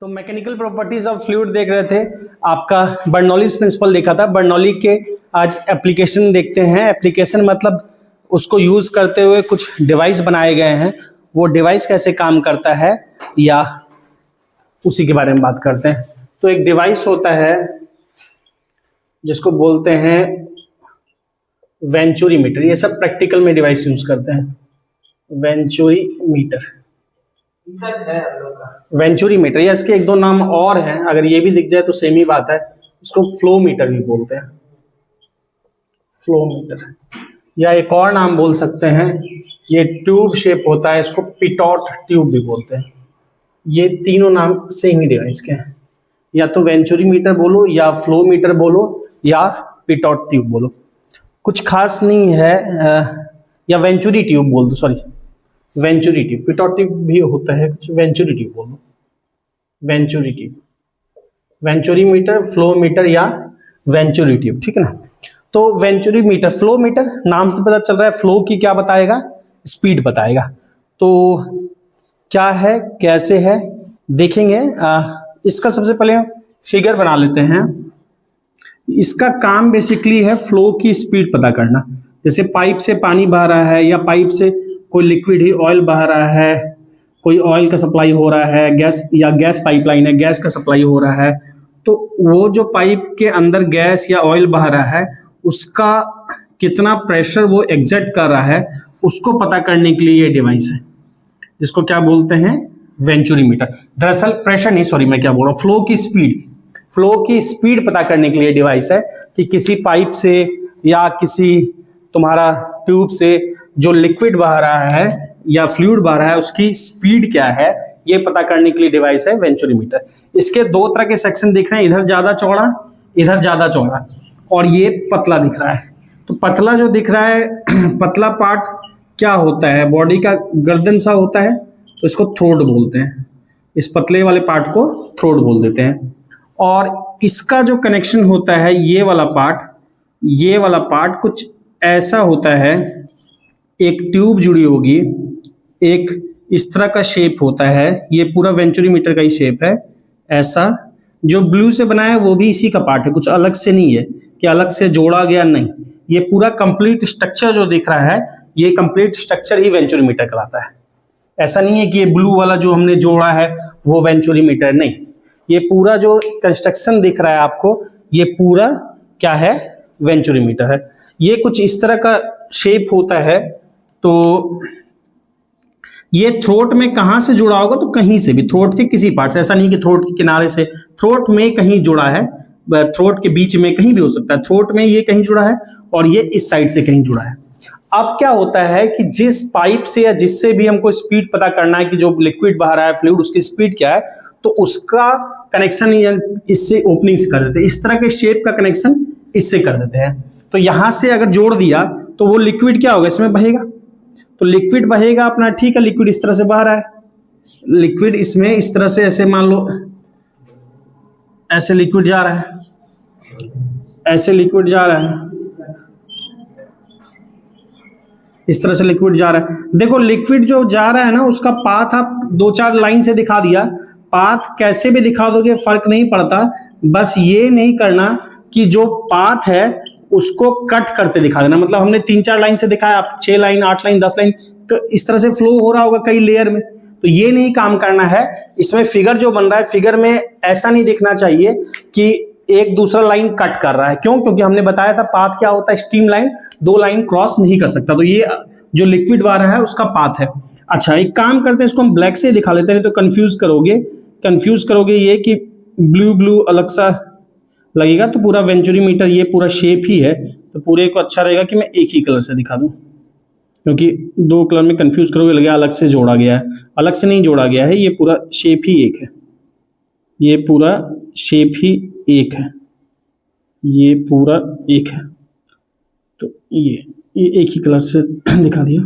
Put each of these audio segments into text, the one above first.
तो mechanical properties of fluid देख रहे थे, आपका बर्नौलीज प्रिंसिपल देखा था। बर्नौली के आज एप्लीकेशन देखते हैं। एप्लीकेशन मतलब उसको यूज करते हुए कुछ डिवाइस बनाए गए हैं, वो डिवाइस कैसे काम करता है या उसी के बारे में बात करते हैं। तो एक डिवाइस होता है जिसको बोलते हैं वेंचुरीमीटर। ये सब प्रैक्टिकल में डिवाइस यूज करते हैं। वेंचुरीमीटर, वेंचुरीमीटर या इसके एक दो नाम और हैं, अगर ये भी दिख जाए तो सेम ही बात है। इसको फ्लो मीटर भी बोलते हैं, फ्लो मीटर, या एक और नाम बोल सकते हैं, ये ट्यूब शेप होता है, इसको पिटॉट ट्यूब भी बोलते हैं। ये तीनों नाम सेम ही डिवाइस के हैं, या तो वेंचुरीमीटर बोलो या फ्लो मीटर बोलो या पिटॉट ट्यूब बोलो, कुछ खास नहीं है। या वेंचुरी ट्यूब बोल दो, sorry venturi tube, pitot tube भी होता है कुछ, वेंचुरी ट्यूब बोल दो, venturi tube, venturi meter, flow meter या वेंचुरी ट्यूब, ठीक है ना। तो वेंचुरी मीटर, फ्लो मीटर नाम से पता चल रहा है, फ्लो की क्या बताएगा, स्पीड बताएगा। तो क्या है कैसे है देखेंगे। इसका सबसे पहले फिगर बना लेते हैं। इसका काम बेसिकली है फ्लो की स्पीड पता करना। जैसे पाइप से पानी बह रहा है या पाइप से कोई लिक्विड ही ऑयल बह रहा है, कोई ऑयल का सप्लाई हो रहा है, गैस या गैस पाइपलाइन है, गैस का सप्लाई हो रहा है, तो वो जो पाइप के अंदर गैस या ऑयल बह रहा है उसका कितना प्रेशर वो एग्जर्ट कर रहा है, उसको पता करने के लिए ये डिवाइस है, जिसको क्या बोलते हैं, वेंचुरीमीटर। दरअसल प्रेशर नहीं, सॉरी मैं क्या बोल रहा हूँ, फ्लो की स्पीड, फ्लो की स्पीड पता करने के लिए डिवाइस है कि किसी पाइप से या किसी तुम्हारा ट्यूब से जो लिक्विड बह रहा है या फ्लूइड बह रहा है उसकी स्पीड क्या है, ये पता करने के लिए डिवाइस है वेंचुरीमीटर। इसके दो तरह के सेक्शन दिख रहे हैं, इधर ज्यादा चौड़ा, इधर ज्यादा चौड़ा, और ये पतला दिख रहा है। तो पतला जो दिख रहा है पतला पार्ट क्या होता है, बॉडी का गर्दन सा होता है, तो इसको थ्रोट बोलते हैं। इस पतले वाले पार्ट को थ्रोट बोल देते हैं। और इसका जो कनेक्शन होता है, ये वाला पार्ट, ये वाला पार्ट कुछ ऐसा होता है, एक ट्यूब जुड़ी होगी, एक इस तरह का शेप होता है, ये पूरा वेंचुरीमीटर का ही शेप है। ऐसा जो ब्लू से बना है वो भी इसी का पार्ट है, कुछ अलग से नहीं है कि अलग से जोड़ा गया, नहीं, ये पूरा कंप्लीट स्ट्रक्चर जो दिख रहा है, ये कंप्लीट स्ट्रक्चर ही वेंचुरीमीटर कहलाता है। ऐसा नहीं है कि ये ब्लू वाला जो हमने जोड़ा है वो वेंचुरीमीटर, नहीं, ये पूरा जो कंस्ट्रक्शन दिख रहा है आपको, ये पूरा क्या है, वेंचुरीमीटर है। ये कुछ इस तरह का शेप होता है। तो ये थ्रोट में कहां से जुड़ा होगा, तो कहीं से भी, थ्रोट के किसी पार्ट से, ऐसा नहीं कि थ्रोट के किनारे से, थ्रोट में कहीं जुड़ा है, थ्रोट के बीच में कहीं भी हो सकता है, थ्रोट में ये कहीं जुड़ा है और ये इस साइड से कहीं जुड़ा है। अब क्या होता है कि जिस पाइप से या जिससे भी हमको स्पीड पता करना है कि जो लिक्विड बह रहा है, फ्लूइड, उसकी स्पीड क्या है, तो उसका कनेक्शन इससे ओपनिंग से कर देते हैं, इस तरह के शेप का कनेक्शन इससे कर देते हैं। तो यहां से अगर जोड़ दिया तो वो लिक्विड क्या होगा, इसमें बहेगा, तो लिक्विड बहेगा अपना, ठीक है, लिक्विड इस तरह से बह रहा है, लिक्विड इसमें इस तरह से, ऐसे मान लो ऐसे लिक्विड जा रहा है, ऐसे लिक्विड जा रहा है, इस तरह से लिक्विड जा रहा है। देखो लिक्विड जो जा रहा है ना, उसका पाथ आप दो चार लाइन से दिखा दिया, पाथ कैसे भी दिखा दोगे फर्क नहीं पड़ता, बस ये नहीं करना कि जो पाथ है उसको कट करते दिखा देना। मतलब हमने 3-4 लाइन से दिखाया, आप 6 लाइन 8 लाइन 10 लाइन इस तरह से फ्लो हो रहा होगा कई लेयर में, तो ये नहीं काम करना है। इसमें फिगर जो बन रहा है, फिगर में ऐसा नहीं दिखना चाहिए कि एक दूसरा लाइन कट कर रहा है। क्यों? क्योंकि हमने बताया था पाथ क्या होता है, स्ट्रीम लाइन, दो लाइन क्रॉस नहीं कर सकता, तो ये जो लिक्विड बह रहा है उसका पाथ है। अच्छा एक काम करते हैं, इसको हम ब्लैक से दिखा लेते हैं, तो कंफ्यूज करोगे ये कि ब्लू ब्लू अलग सा लगेगा, तो पूरा वेंचुरीमीटर ये पूरा शेप ही है, तो पूरे को अच्छा रहेगा कि मैं एक ही कलर से दिखा दूं, क्योंकि दो कलर में कंफ्यूज करोगे लगेगा अलग से जोड़ा गया है, अलग से नहीं जोड़ा गया है, ये पूरा शेप ही एक है, ये पूरा शेप ही एक है, ये पूरा एक है, तो ये एक ही कलर से दिखा दिया,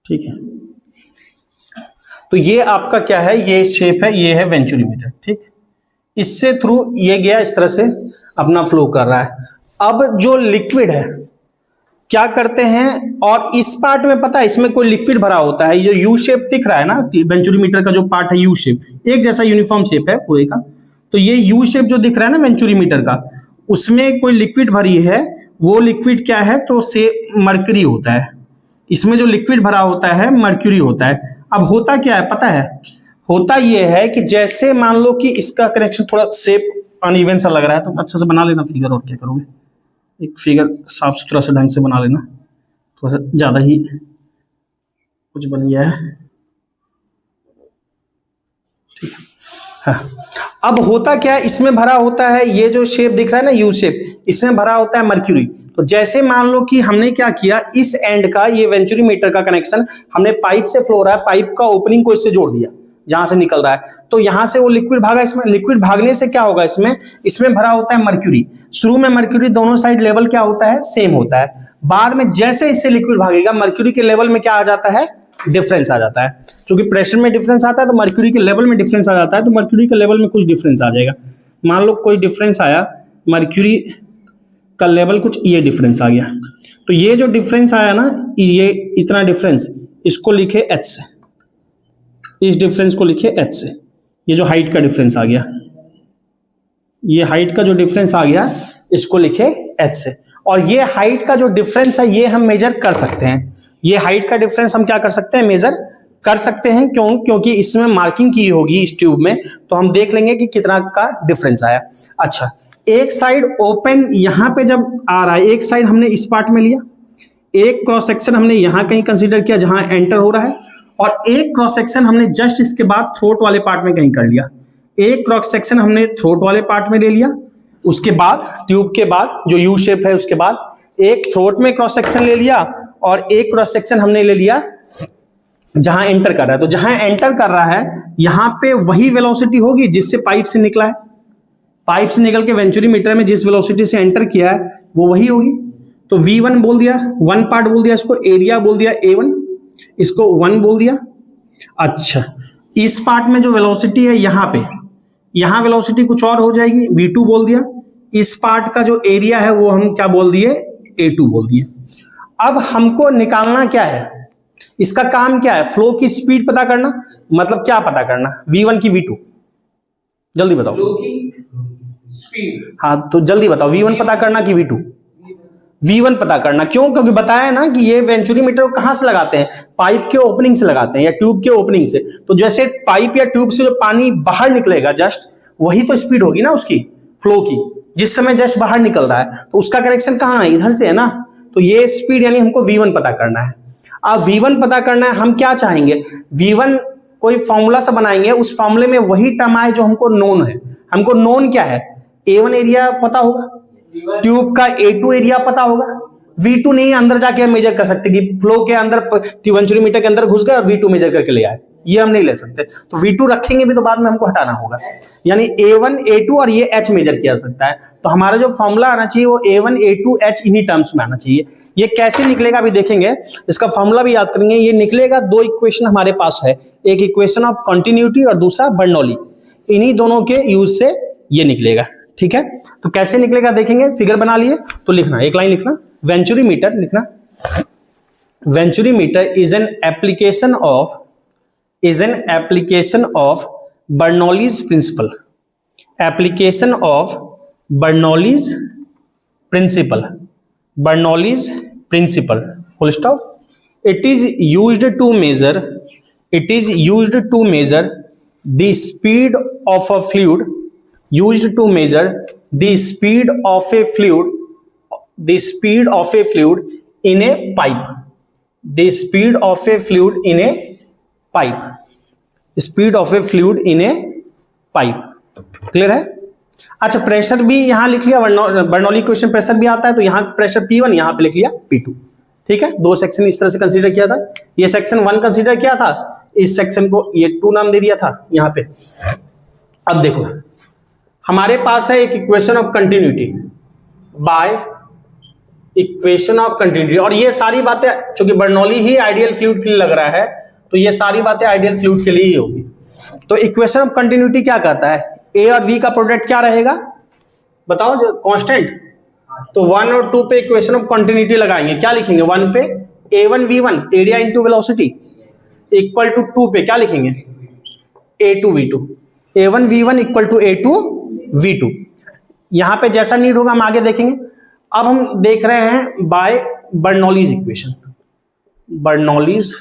ठीक है। तो ये आपका क्या है, ये शेप है, ये है वेंचुरीमीटर, ठीक। इससे थ्रू ये गया, इस तरह से अपना फ्लो कर रहा है। अब जो लिक्विड है, क्या करते हैं, और इस पार्ट में पता है इसमें कोई लिक्विड भरा होता है, ये यू शेप दिख रहा है ना वेंचुरीमीटर का जो पार्ट है, यू शेप, एक जैसा यूनिफॉर्म शेप है पूरे का, तो ये यू शेप जो दिख रहा है ना वेंचुरीमीटर का, उसमें कोई लिक्विड भरी है, वो लिक्विड क्या है, तो से मर्क्यूरी होता है। इसमें जो लिक्विड भरा होता है मर्क्यूरी होता है। अब होता क्या है पता है, होता ये है कि जैसे मान लो कि इसका कनेक्शन थोड़ा शेप अनइवन सा लग रहा है, तो अच्छा से बना लेना फिगर, और क्या करोगे, एक फिगर साफ सुथरा से ढंग से बना लेना, थोड़ा सा ज्यादा ही कुछ बन गया है, ठीक है। हाँ, अब होता क्या है, इसमें भरा होता है, ये जो शेप दिख रहा है ना यू शेप, इसमें भरा होता है मर्क्यूरी। तो जैसे मान लो कि हमने क्या किया, इस एंड का ये वेंचुरीमीटर का कनेक्शन हमने पाइप से फ्लो रहा है, पाइप का ओपनिंग को इससे जोड़ दिया जहां से निकल रहा है, तो यहां से वो लिक्विड भागा, इसमें लिक्विड भागने से क्या होगा, इसमें भरा होता है मर्क्यूरी। शुरू में मर्क्यूरी दोनों साइड लेवल क्या होता है, सेम होता है, बाद में जैसे इससे लिक्विड भागेगा मर्क्यूरी के लेवल में क्या आ जाता है, डिफरेंस आ जाता है। क्योंकि प्रेशर में डिफरेंस आता है तो मर्क्यूरी के लेवल में डिफरेंस आ जाता है, तो मर्क्यूरी के लेवल में कुछ डिफरेंस आ जाएगा। मान लो कोई डिफरेंस आया, मर्क्यूरी का लेवल कुछ ये डिफरेंस आ गया, तो ये जो डिफरेंस आया ना, ये इतना डिफरेंस, इसको लिखे एच से, इस डिफरेंस को लिखे एच से, ये जो हाइट का डिफरेंस आ गया, ये हाइट का जो डिफरेंस आ गया इसको लिखे एच से। और ये हाइट का जो डिफरेंस है ये हम मेजर कर सकते हैं, ये हाइट का डिफरेंस हम क्या कर सकते हैं, मेजर कर सकते हैं। क्योंकि इसमें मार्किंग की होगी इस ट्यूब में, तो हम देख लेंगे कि कितना का डिफरेंस आया। अच्छा, एक साइड ओपन यहां पे जब आ रहा है, एक साइड हमने इस पार्ट में लिया, एक क्रॉस सेक्शन हमने यहां कहीं कंसीडर किया जहां एंटर हो रहा है, और एक क्रॉस सेक्शन हमने जस्ट इसके बाद थ्रोट वाले पार्ट में कहीं कर लिया। एक क्रॉस सेक्शन हमने थ्रोट वाले पार्ट में ले लिया, उसके बाद ट्यूब के बाद जो यू शेप है उसके बाद एक थ्रोट में क्रॉस सेक्शन ले लिया, और एक क्रॉस सेक्शन हमने ले लिया जहां एंटर कर रहा है। तो जहां एंटर कर रहा है यहां पे वही वेलोसिटी होगी जिससे पाइप से निकला है, पाइप से निकल के वेंचुरीमीटर में जिस वेलोसिटी से एंटर किया है वो वही होगी। तो V1 बोल दिया, वन पार्ट बोल दिया, इसको एरिया बोल दिया A1, इसको 1 बोल दिया। अच्छा, इस पार्ट में जो वेलोसिटी है यहां पे, यहां वेलोसिटी कुछ और हो जाएगी, V2 बोल दिया। इस पार्ट का जो एरिया है वो हम क्या बोल दिए, A2 बोल दिए। अब हमको निकालना क्या है, इसका काम क्या है, फ्लो की स्पीड पता करना, मतलब क्या पता करना, V1 की V2, जल्दी बताओ। फ्लो की स्पीड, हाँ तो जल्दी बताओ, V1 पता करना कि V2? V1 पता करना। क्यों? क्योंकि बताया ना कि ये वेंचुरीमीटर कहां से लगाते हैं, पाइप के ओपनिंग से लगाते हैं या ट्यूब के ओपनिंग से। तो जैसे पाइप या ट्यूब से जो पानी बाहर निकलेगा जस्ट, वही तो स्पीड होगी ना उसकी फ्लो की, जिस समय जस्ट बाहर निकल रहा है, तो उसका कनेक्शन कहां है, इधर से है ना। तो ये स्पीड यानी हमको V1 पता करना है। अब V1 पता करना है, हम क्या चाहेंगे, V1 कोई फॉर्मूला से बनाएंगे, उस फॉर्मूले में वही टर्म आए जो हमको नोन है। हमको नोन क्या है, A1 एरिया पता होगा, ट्यूब का A2 एरिया पता होगा, V2 नहीं अंदर जाके हम मेजर कर सकते कि फ्लो के अंदर वेंचुरीमीटर के अंदर घुस गए और V2 मेजर करके ले आए, ये हम नहीं ले सकते। तो V2 रखेंगे भी तो बाद में हमको हटाना होगा, यानी A1 A2 और ये H मेजर किया जा सकता है। तो हमारा जो फॉर्मूला आना चाहिए वो A1 A2 H इन्हीं टर्म्स में आना चाहिए। ये कैसे निकलेगा अभी देखेंगे, इसका फॉर्मूला भी याद करेंगे। ये निकलेगा, दो इक्वेशन हमारे पास है, एक इक्वेशन ऑफ कंटिन्यूटी और दूसरा बर्नौली, इन्हीं दोनों के यूज से ये निकलेगा। ठीक है, तो कैसे निकलेगा देखेंगे, फिगर बना लिए तो लिखना, एक लाइन लिखना, वेंचुरीमीटर लिखना, venturimeter is an application of Bernoulli's principle, application of Bernoulli's principle, Bernoulli's principle, full stop. It is used to measure the speed of a fluid, used to measure the speed of a fluid in a pipe, the speed of a fluid in a pipe, speed of a fluid in a pipe. Clear है? अच्छा, pressure भी यहां लिख लिया, Bernoulli equation pressure भी आता है, तो यहां प्रेशर P1, यहां पे लिख लिया P2। ठीक है, दो सेक्शन इस तरह से कंसीडर किया था, ये सेक्शन 1 कंसीडर किया था, इस सेक्शन को ये 2 नाम दे दिया था यहां पे। अब देखो हमारे पास है एक equation of continuity by equation of continuity, और ये सारी बातें चूंकि बर्नौली ही आइडियल फ्लूइड के लिए लग रहा है, तो ये सारी बातें आइडियल फ्लूइड के लिए ही होगी। तो इक्वेशन ऑफ कंटिन्यूटी क्या कहता है, ए और वी का प्रोडक्ट क्या रहेगा बताओ, कांस्टेंट तो 1 और 2 पे इक्वेशन ऑफ कंटिन्यूटी लगाएंगे, क्या लिखेंगे? 1 पे A1 V1 area into velocity equal to 2 पे क्या लिखेंगे? A2 V2, A1 V1 equal to A2 V2। यहां पे जैसा नीड होगा हम आगे देखेंगे। अब हम देख रहे हैं by Bernoulli's equation. Bernoulli's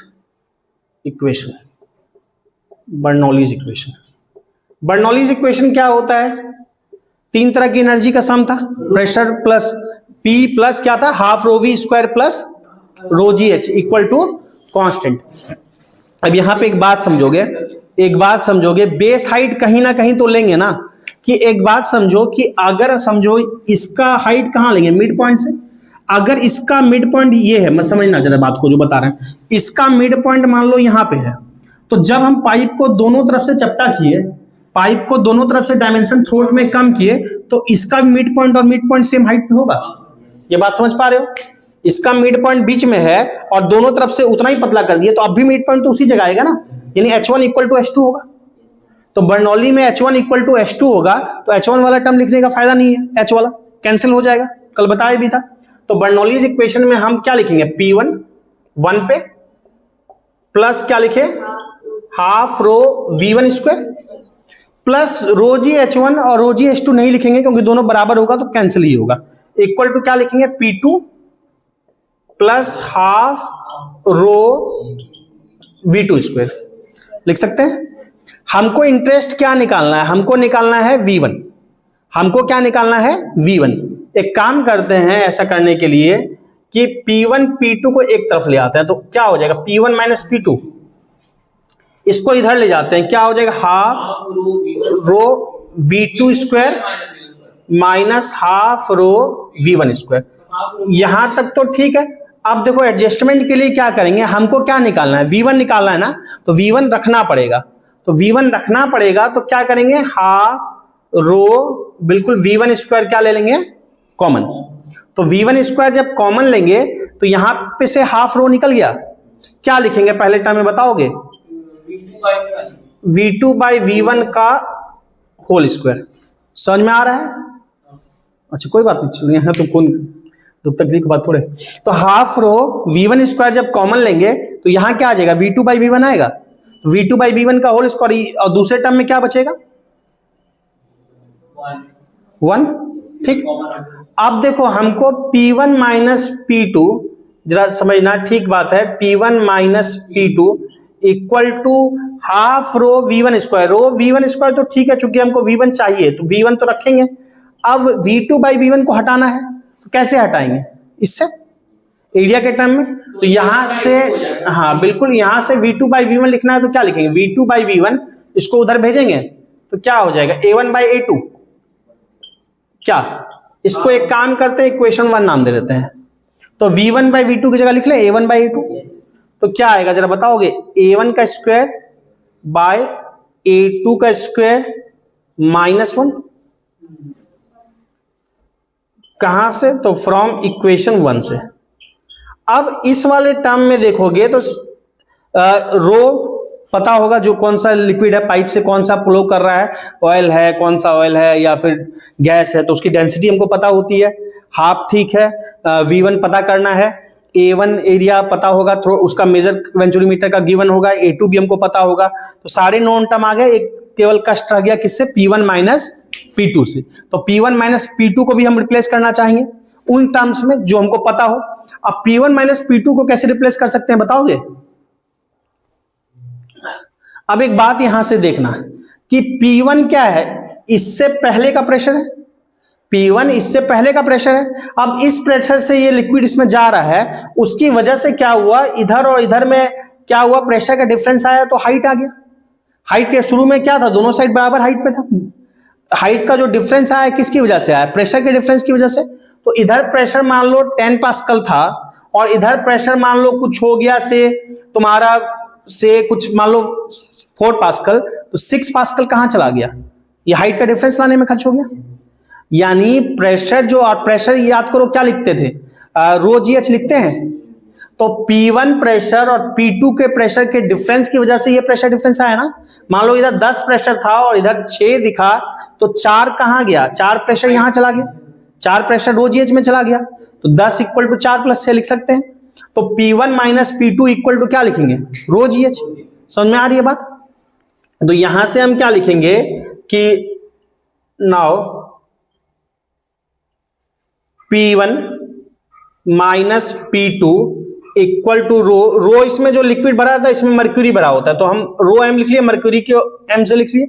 equation, Bernoulli's equation, Bernoulli's equation क्या होता है? 3 तरह की एनर्जी का सम था, प्रेशर प्लस P प्लस क्या था? Half rho V square plus rho g h equal to constant. अब यहां पे एक बात समझोगे, बेस हाइट कहीं ना कहीं तो लेंगे ना, कि एक बात समझो कि अगर समझो इसका हाइट कहां लेंगे? मिड पॉइंट से। अगर इसका मिड पॉइंट ये है, मत समझना जरा बात को जो बता रहे हैं, इसका मिड पॉइंट मान लो यहां पे है, तो जब हम पाइप को दोनों तरफ से चपटा किए, पाइप को दोनों तरफ से डायमेंशन थ्रोट में कम किए, तो इसका मिड पॉइंट और मिड पॉइंट सेम हाइट पे होगा। ये बात समझ पा रहे हो? इसका मिड पॉइंट बीच में है और दोनों तरफ से उतना ही पतला कर दिए, तो अब भी मिड पॉइंट तो उसी जगह आएगा ना, यानी H1 इक्वल टू H2 होगा। तो बर्नौली में H1 इक्वल टू H2 होगा, तो H1 वाला टर्म लिखने का फायदा नहीं है, H वाला कैंसिल हो जाएगा, कल बताया भी था। तो बर्नौलीज इक्वेशन में हम क्या लिखेंगे? P1 1 पे प्लस क्या लिखे? Half rho V1 square plus rho g H1, और रो जी H2 नहीं लिखेंगे क्योंकि दोनों बराबर होगा तो कैंसिल ही होगा, इक्वल टू क्या लिखेंगे? P2 plus half rho V2 square लिख सकते हैं। हमको इंटरेस्ट क्या निकालना है? हमको निकालना है V1। हमको क्या निकालना है? V1। एक काम करते हैं ऐसा करने के लिए कि P1 P2 को एक तरफ ले आते हैं, तो क्या हो जाएगा? P1 माइनस P2, इसको इधर ले जाते हैं, क्या हो जाएगा? Half rho V2 square minus half rho V1 square. यहां तक तो ठीक है। अब देखो एडजस्टमेंट के लिए क्या करेंगे? हमको क्या निकालना है? V1 निकालना है ना, तो V1 रखना पड़ेगा। तो V1 रखना पड़ेगा तो क्या करेंगे? हाफ रो बिल्कुल V1 स्क्वायर क्या ले लेंगे? कॉमन। तो V1 स्क्वायर जब कॉमन लेंगे तो यहां पे से हाफ रो निकल गया, क्या लिखेंगे पहले टर्म में बताओगे? V2 बाई V1 का होल स्क्वायर। समझ में आ रहा है? अच्छा कोई बात नहीं, चलिए यहाँ तो कौन दुख तकलीफ की बात थोड़े। तो हाफ रो V1 स्क्वायर जब कॉमन लेंगे तो यहां क्या आ जाएगा? V2 बाई V1 आएगा, V2 बाई V1 का होल स्क्वायर, और दूसरे टर्म में क्या बचेगा? 1। ठीक। अब देखो हमको P1 माइनस P2, जरा समझना, ठीक बात है, P1 minus P2 equal to half rho V1 square. Rho V1 square तो ठीक है, चूंकि हमको V1 चाहिए तो V1 तो रखेंगे। अब V2 बाई V1 को हटाना है, तो कैसे हटाएंगे? इससे, एरिया के टर्म में। तो यहां से, हाँ बिल्कुल, यहां से V2 बाई V1 लिखना है तो क्या लिखेंगे? V2 बाई V1, इसको उधर भेजेंगे तो क्या हो जाएगा? A1 by A2। क्या इसको एक काम करते हैं, इक्वेशन 1 नाम दे देते हैं, तो V1 बाई V2 की जगह लिख ले A1 बाई A2। तो क्या आएगा जरा बताओगे? A1 का स्क्वायर बाय A2 का स्क्वायर माइनस 1। कहां से? तो फ्रॉम इक्वेशन 1 से। अब इस वाले टर्म में देखोगे तो रो पता होगा, जो कौन सा लिक्विड है, पाइप से कौन सा फ्लो कर रहा है, ऑयल है, कौन सा ऑयल है या फिर गैस है, तो उसकी डेंसिटी हमको पता होती है। हाफ ठीक है, V1 पता करना है, A1 एरिया पता होगा, उसका मेजर वेंचुरीमीटर का गिवन होगा, A2 भी हमको पता होगा। तो सारे नॉन टर्म आ गए, एक केवल कष्ट रह गया किससे? P1 माइनस P2 से। तो P1 माइनस P2 को भी हम रिप्लेस करना चाहेंगे उन टर्म्स में जो हमको पता हो। अब P1 माइनस P2 को कैसे रिप्लेस कर सकते हैं बताओगे? अब एक बात यहां से देखना कि P1 क्या है? इससे पहले का प्रेशर है, P1 इससे पहले का प्रेशर है। अब इस प्रेशर से ये लिक्विड इसमें जा रहा है, उसकी वजह से क्या हुआ? इधर और इधर में क्या हुआ? प्रेशर का डिफरेंस आया तो हाइट आ गया। हाइट के शुरू में क्या था? दोनों साइड बराबर हाइट पे था। हाइट का जो डिफरेंस आया किसकी वजह से आया? प्रेशर के डिफरेंस की वजह से। तो इधर प्रेशर मान लो 10 पास्कल था और इधर प्रेशर मान लो कुछ हो गया से तुम्हारा से कुछ मान लो 4 पास्कल, तो 6 पास्कल कहां चला गया? ये हाइट का डिफरेंस लाने में खर्च हो गया। यानी प्रेशर जो, और प्रेशर याद करो क्या लिखते थे? रो जी एच लिखते हैं। तो P1 प्रेशर और P2 के प्रेशर के डिफरेंस की वजह से ये प्रेशर डिफरेंस आया ना। मान लो इधर 10 प्रेशर था और इधर 6 दिखा, तो 4 कहां गया? 4 प्रेशर यहां चला गया, 4 प्रेशर रो जीएच में चला गया, तो 10 इक्वल टू 4 प्लस 6 लिख सकते हैं। तो P1 minus P2 equal to क्या लिखेंगे, रो जीएच। समझ में आ रही है बात? तो यहां से हम क्या लिखेंगे कि now P1 minus P2 equal to rho इसमें जो लिक्विड भरा था इसमें मर्क्यूरी भरा होता है, तो हम रो एम लिख लिए, मर्क्यूरी के एम से लिख लिए,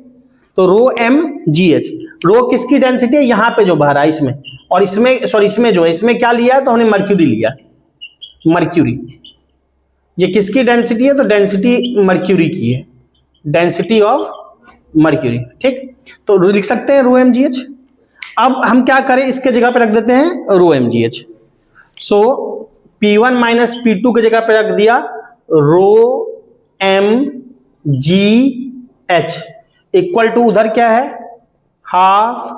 तो रो एम जी एच। रो किसकी डेंसिटी है, यहां पे जो भरा है इसमें, और इसमें सॉरी इसमें जो है, इसमें क्या लिया है, तो हमने मर्क्यूरी लिया, मर्क्यूरी। ये किसकी डेंसिटी है, तो डेंसिटी मर्क्यूरी की है, डेंसिटी ऑफ मर्क्यूरी। ठीक, तो लिख सकते हैं रो एम जी एच। अब हम क्या करें, इसके जगह पे रख देते हैं rho m g h. So P1 minus P2 की जगह पे रख दिया rho m g h equal to उधर क्या है, हाफ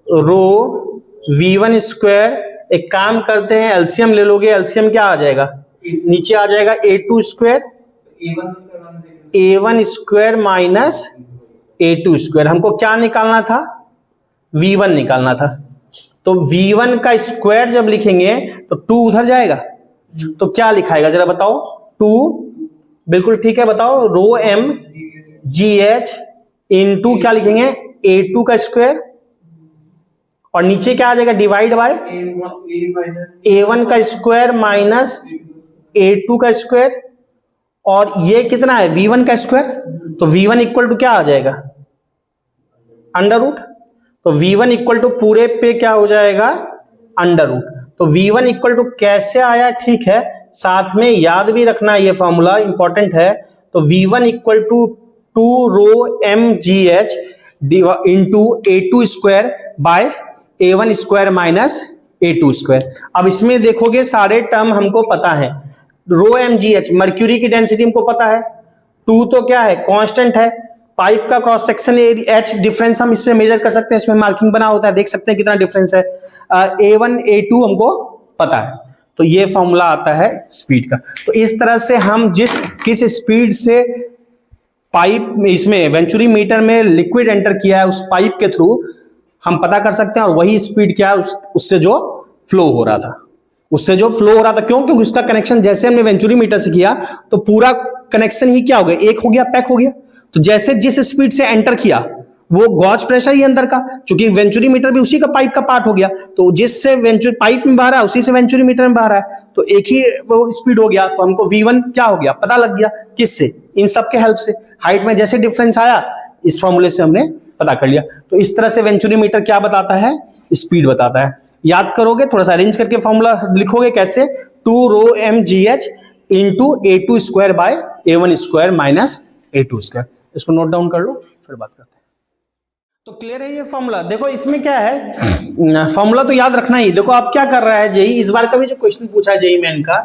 रो V1 स्क्वायर। एक काम करते हैं, एलसीएम ले लोगे, एलसीएम क्या आ जाएगा, नीचे आ जाएगा A2 square, A1 square minus A2 square. हमको क्या निकालना था, V1 निकालना था। तो V1 का स्क्वायर जब लिखेंगे तो 2 उधर जाएगा, तो क्या लिखाएगा जरा बताओ, 2 बिल्कुल ठीक है, बताओ, रो एम जी एच इंटू क्या लिखेंगे, A2 का स्क्वायर, और नीचे क्या आ जाएगा, डिवाइड बाय A1 का स्क्वायर माइनस A2 का स्क्वायर, और ये कितना है, V1 का स्क्वायर। तो V1 इक्वल टू क्या आ जाएगा, अंडर रूट। तो V1 इक्वल टू पूरे पे क्या हो जाएगा, अंडर रूट। तो V1 इक्वल टू कैसे आया, ठीक है, साथ में याद भी रखना, ये फॉर्मूला इंपॉर्टेंट है। तो V1 equal to 2 rho m g h into A2 square by A1 square minus A2 square. अब इसमें देखोगे सारे टर्म हमको पता है, rho m g h mercury की डेंसिटी हमको पता है, 2 तो क्या है, कांस्टेंट है, पाइप का क्रॉस सेक्शन एच डिफरेंस हम इसमें मेजर कर सकते हैं, इसमें मार्किंग बना होता है, देख सकते हैं कितना डिफरेंस है, A1 A2 हमको पता है। तो ये फॉर्मूला आता है स्पीड का। तो इस तरह से हम किस स्पीड से पाइप इसमें वेंचुरी मीटर में लिक्विड एंटर किया है, उस पाइप के थ्रू हम पता कर सकते हैं, और वही स्पीड क्या है उससे जो फ्लो हो रहा था, क्योंकि उसका कनेक्शन जैसे हमने वेंचुरी मीटर से किया तो पूरा कनेक्शन ही क्या हो गया, एक हो गया, पैक हो गया। तो जैसे जिस स्पीड से एंटर किया वो गॉज प्रेशर ही अंदर का, क्योंकि वेंचुरी मीटर भी उसी का पाइप का पार्ट हो गया, तो जिससे वेंचुरी पाइप में बह रहा है उसी से वेंचुरी मीटर में बह रहा है, तो एक ही वो स्पीड हो गया। तो हमको V1 क्या हो गया, पता लग गया, किससे, इन सब के हेल्प से। हाइट में जैसे डिफरेंस आया इस फॉर्मूले से हमने पता कर लिया। तो इस तरह से वेंचुरी मीटर क्या बताता है, स्पीड बताता है। याद करोगे, थोड़ा सा अरेंज करके फॉर्मूला लिखोगे कैसे, 2 rho m g h into A2 square by A1 square minus A2 square. इसको नोट डाउन कर लो, फिर बात करते हैं। तो क्लियर है ये फॉर्मूला। देखो इसमें क्या है, फॉर्मूला तो याद रखना ही। देखो आप क्या कर रहा है, जेई इस बार का भी जो क्वेश्चन पूछा है जेई मेन का,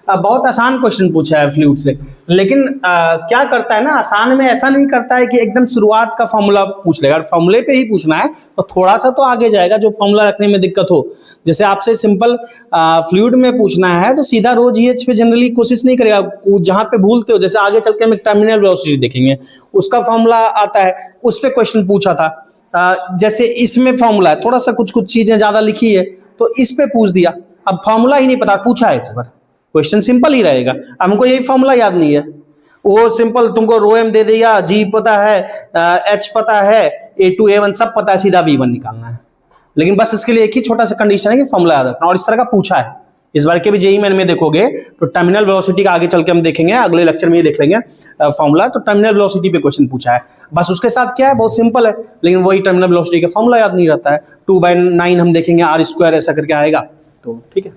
बहुत आसान क्वेश्चन पूछा है फ्लूइड से, लेकिन क्या करता है ना, आसान में ऐसा नहीं करता है कि एकदम शुरुआत का फॉर्मूला पूछ लेगा। फार्मूले पे ही पूछना है तो थोड़ा सा तो आगे जाएगा जो फॉर्मूला रखने में दिक्कत हो। जैसे आपसे सिंपल फ्लूइड में पूछना है तो सीधा रो जीएच पे जनरली कोशिश नहीं करेगा, जहां पे भूलते हो, जैसे आगे चल के हम टर्मिनल वेलोसिटी देखेंगे, उसका फॉर्मूला आता है, उस पर क्वेश्चन पूछा था। जैसे इसमें फॉर्मूला है, थोड़ा सा कुछ चीजें ज्यादा लिखी है तो इस पे पूछ दिया, अब फॉर्मूला ही नहीं पता, पूछा है इस बार, क्वेश्चन सिंपल ही रहेगा। अब हमको यही फॉर्मूला याद नहीं है, वो सिंपल तुमको रो एम दे दिया, जी पता है, एच पता है, A2 A1 सब पता है, सीधा V1 निकालना है। लेकिन बस इसके लिए एक ही छोटा सा कंडीशन है कि फॉर्मूला याद रखना, और इस तरह का पूछा है इस बार के भी जेईई मेन में देखोगे तो टर्मिनल वेलोसिटी का आगे चल के हम देखेंगे, अगले लेक्चर में ही देख लेंगे फॉर्मूला। तो टर्मिनल वेलोसिटी पे क्वेश्चन पूछा है, बस उसके साथ क्या है, बहुत सिंपल है, लेकिन वही टर्मिनल वेलोसिटी का फॉर्मूला याद नहीं रहता है। 2/9 हम देखेंगे, R स्क्वायर ऐसा करके आएगा, तो ठीक है।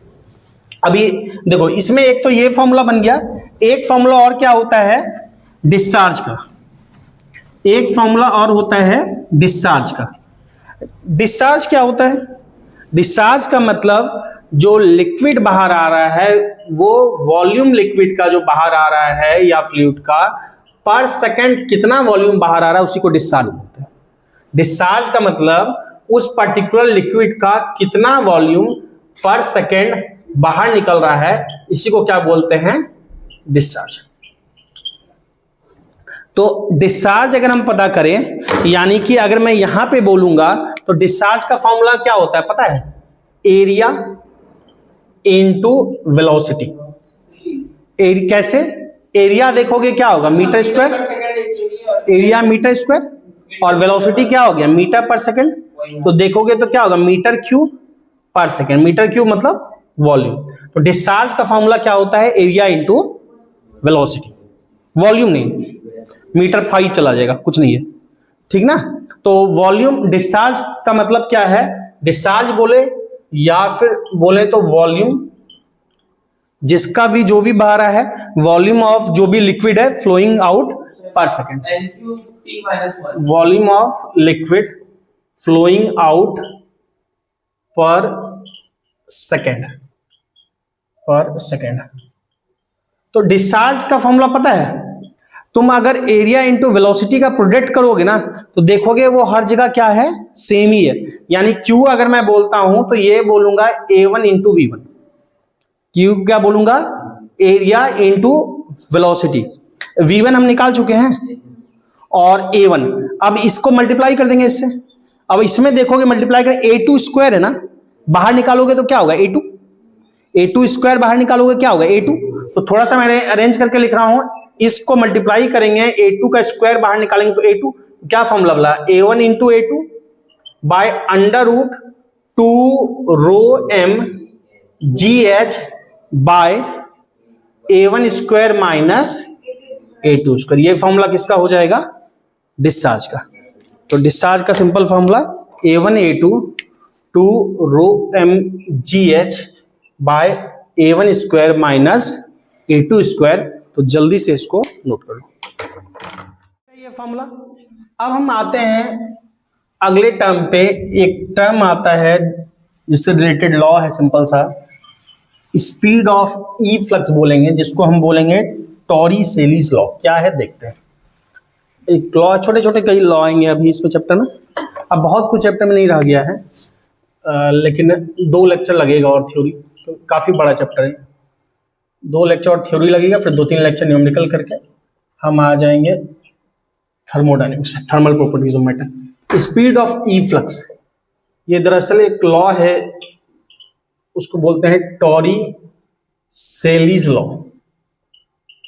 अभी देखो इसमें एक तो ये फॉर्मूला बन गया, एक फॉर्मूला और क्या होता है डिस्चार्ज का, एक फॉर्मूला और होता है डिस्चार्ज का। डिस्चार्ज क्या होता है, डिस्चार्ज का मतलब जो लिक्विड बाहर आ रहा है, वो वॉल्यूम लिक्विड का जो बाहर आ रहा है या फ्लूइड का, पर सेकंड कितना वॉल्यूम बाहर आ रहा है उसी को डिस्चार्ज बोलते हैं। डिस्चार्ज का मतलब उस पर्टिकुलर लिक्विड का कितना वॉल्यूम पर सेकंड बाहर निकल रहा है, इसी को क्या बोलते हैं, डिस्चार्ज। तो डिस्चार्ज अगर हम पता करें, यानी कि अगर मैं यहां पे बोलूंगा तो डिस्चार्ज का फॉर्मूला क्या होता है पता है, एरिया इनटू वेलोसिटी। कैसे? एरिया देखोगे क्या होगा, metre square, area metre square, और वेलोसिटी क्या हो गया, मीटर पर सेकंड। तो देखोगे तो क्या होगा, मीटर क्यूब पर सेकंड। मीटर क्यूब मतलब वॉल्यूम। तो डिस्चार्ज का फॉर्मूला क्या होता है, एरिया इंटू वेलोसिटी, वॉल्यूम नहीं, मीटर 5 चला जाएगा, कुछ नहीं है, ठीक ना। तो वॉल्यूम, डिस्चार्ज का मतलब क्या है, डिस्चार्ज बोले या फिर बोले तो वॉल्यूम जिसका भी जो भी बाहर है, वॉल्यूम ऑफ जो भी लिक्विड है flowing out per second, volume of liquid flowing out per second, per second. तो डिस्चार्ज का फॉर्मूला पता है, तुम अगर एरिया इंटू वेलोसिटी का प्रोडक्ट करोगे ना तो देखोगे वो हर जगह क्या है, सेम ही है। यानी क्यू अगर मैं बोलता हूं तो ये बोलूंगा A1 इंटू V1, क्यू क्या बोलूंगा, एरिया इंटू वेलोसिटी। V1 हम निकाल चुके हैं और A1, अब इसको मल्टीप्लाई कर देंगे इससे। अब इसमें देखोगे मल्टीप्लाई कर, A2 स्क्वायर है ना, बाहर निकालोगे तो क्या होगा, A2 स्क्वायर बाहर निकालोगे क्या होगा, A2। तो थोड़ा सा मैंने अरेंज करके लिख रहा हूं, इसको मल्टीप्लाई करेंगे, A2 का स्क्वायर बाहर निकालेंगे तो A2, क्या फॉर्मूला बोला, A1 into A2 by under root 2 row m GH by A1 square minus A2 square. ये फॉर्मूला किसका हो जाएगा, डिस्चार्ज का। तो डिस्चार्ज का simple formula A1 A2 2 row m GH by A1 square minus A2 square. तो जल्दी से इसको नोट कर लो ये फॉर्मूला। अब हम आते हैं अगले टर्म पे। एक टर्म आता है जिससे रिलेटेड लॉ है सिंपल सा, स्पीड ऑफ ई फ्लक्स बोलेंगे, जिसको हम बोलेंगे टॉरी-सेलीज लॉ। क्या है देखते हैं। एक लॉ, छोटे छोटे कई लॉ आएंगे अभी इसमें चैप्टर में, अब बहुत कुछ चैप्टर में नहीं रह गया है, लेकिन 2 लेक्चर लगेगा और थ्योरी, तो काफी बड़ा चैप्टर है। 2 लेक्चर और थ्योरी लगेगा, फिर 2-3 लेक्चर न्यूमेरिकल करके हम आ जाएंगे thermodynamics, thermal properties of matter. Speed of E flux, ये दरअसल एक लॉ है, उसको बोलते हैं टॉरी-सेलीज लॉ।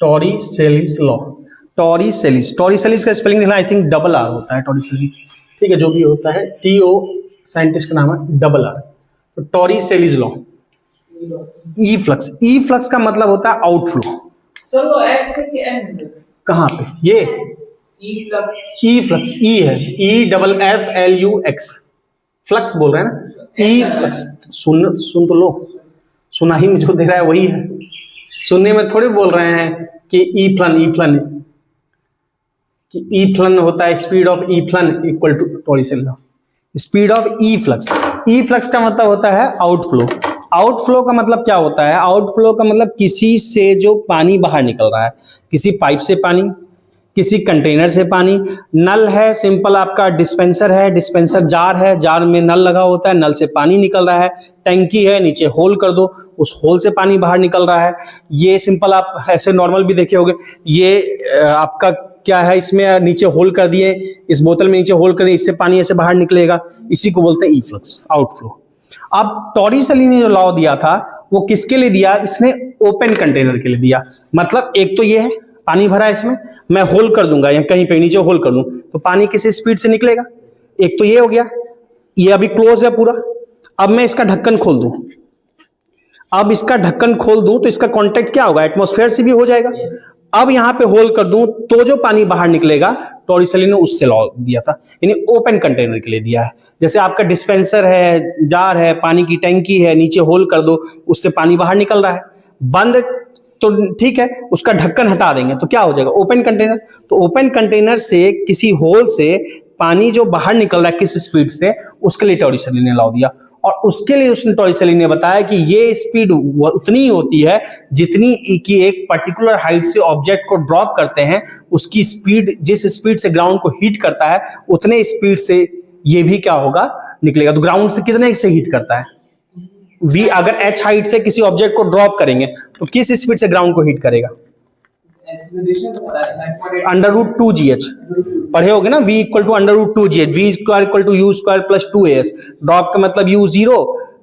टॉरी-सेलीज लॉ, टॉरी-सेलीज का स्पेलिंग देखना, आई थिंक डबल आर होता है टॉरी-सेलीज, ठीक है, जो भी होता है, TO साइंटिस्ट का नाम है, डबल आर। तो टॉरी-सेलीज लॉ, ई फ्लक्स का मतलब होता है आउटफ्लो। सर वो एक्स है कि एन है? कहाँ पे ये ई फ्लक्स, ई है, EFFLUX, फ्लक्स बोल रहे हैं ना, ई फ्लक्स। सुन तो लो, सुना ही में जो दे रहा है वही है, सुनने में थोड़ी बोल रहे हैं कि ई फ्लन कि ई फ्लन होता है, speed of efflux equal to Torricelli's law. Speed of efflux, efflux का मतलब होता है आउटफ्लो। आउटफ्लो का मतलब क्या होता है, आउटफ्लो का मतलब किसी से जो पानी बाहर निकल रहा है, किसी पाइप से पानी, किसी कंटेनर से पानी। नल है, सिंपल आपका डिस्पेंसर है, डिस्पेंसर जार है, जार में नल लगा होता है, नल से पानी निकल रहा है। टंकी है, नीचे होल कर दो, उस होल से पानी बाहर निकल रहा है। ये सिंपल आप ऐसे नॉर्मल भी देखे होंगे, ये आपका क्या है, इसमें नीचे होल कर दिए, इस बोतल में नीचे होल कर दिए, इससे पानी ऐसे बाहर निकलेगा, इसी को बोलते हैं ई फ्लक्स, आउटफ्लो। अब टॉरी-सेलीज ने जो लॉ दिया था वो किसके लिए दिया, इसने ओपन कंटेनर के लिए दिया। मतलब एक तो ये है, पानी भरा है इसमें, मैं होल कर दूंगा या कहीं पे नीचे होल कर दूं तो पानी किस स्पीड से निकलेगा, एक तो ये हो गया, ये अभी क्लोज है पूरा। अब मैं इसका ढक्कन खोल दूं, अब इसका ढक्कन खोल दूं तो इसका कांटेक्ट क्या होगा, एटमॉस्फेयर से भी हो जाएगा। अब यहां पे होल कर दूं तो जो पानी बाहर निकलेगा, टॉरी-सेलीज ने उससे लॉ दिया था, यानी ओपन कंटेनर के लिए दिया है। जैसे आपका डिस्पेंसर है, जार है, पानी की टंकी है, नीचे होल कर दो, उससे पानी बाहर निकल रहा है, बंद तो ठीक है, उसका ढक्कन हटा देंगे तो क्या हो जाएगा, ओपन कंटेनर। तो ओपन कंटेनर से किसी होल से पानी जो बाहर निकल रहा है किस स्पीड से, उसके लिए टॉरी-सेलीज ने लॉ दिया। और उसके लिए उसने टॉरी-सेलीज ने बताया कि ये स्पीड उतनी होती है जितनी कि एक पर्टिकुलर हाइट से ऑब्जेक्ट को ड्रॉप करते हैं, उसकी स्पीड जिस स्पीड से ग्राउंड को हीट करता है उतने स्पीड से ये भी क्या होगा, निकलेगा। तो ग्राउंड से कितने से हीट करता है, V। अगर h हाइट से किसी ऑब्जेक्ट को ड्रॉप करेंगे तो किस स्पीड से ग्राउंड को हीट करेगा, √2gh पढ़े होगे ना, V = √2gh, V² = U² + 2as। Drop का मतलब U0,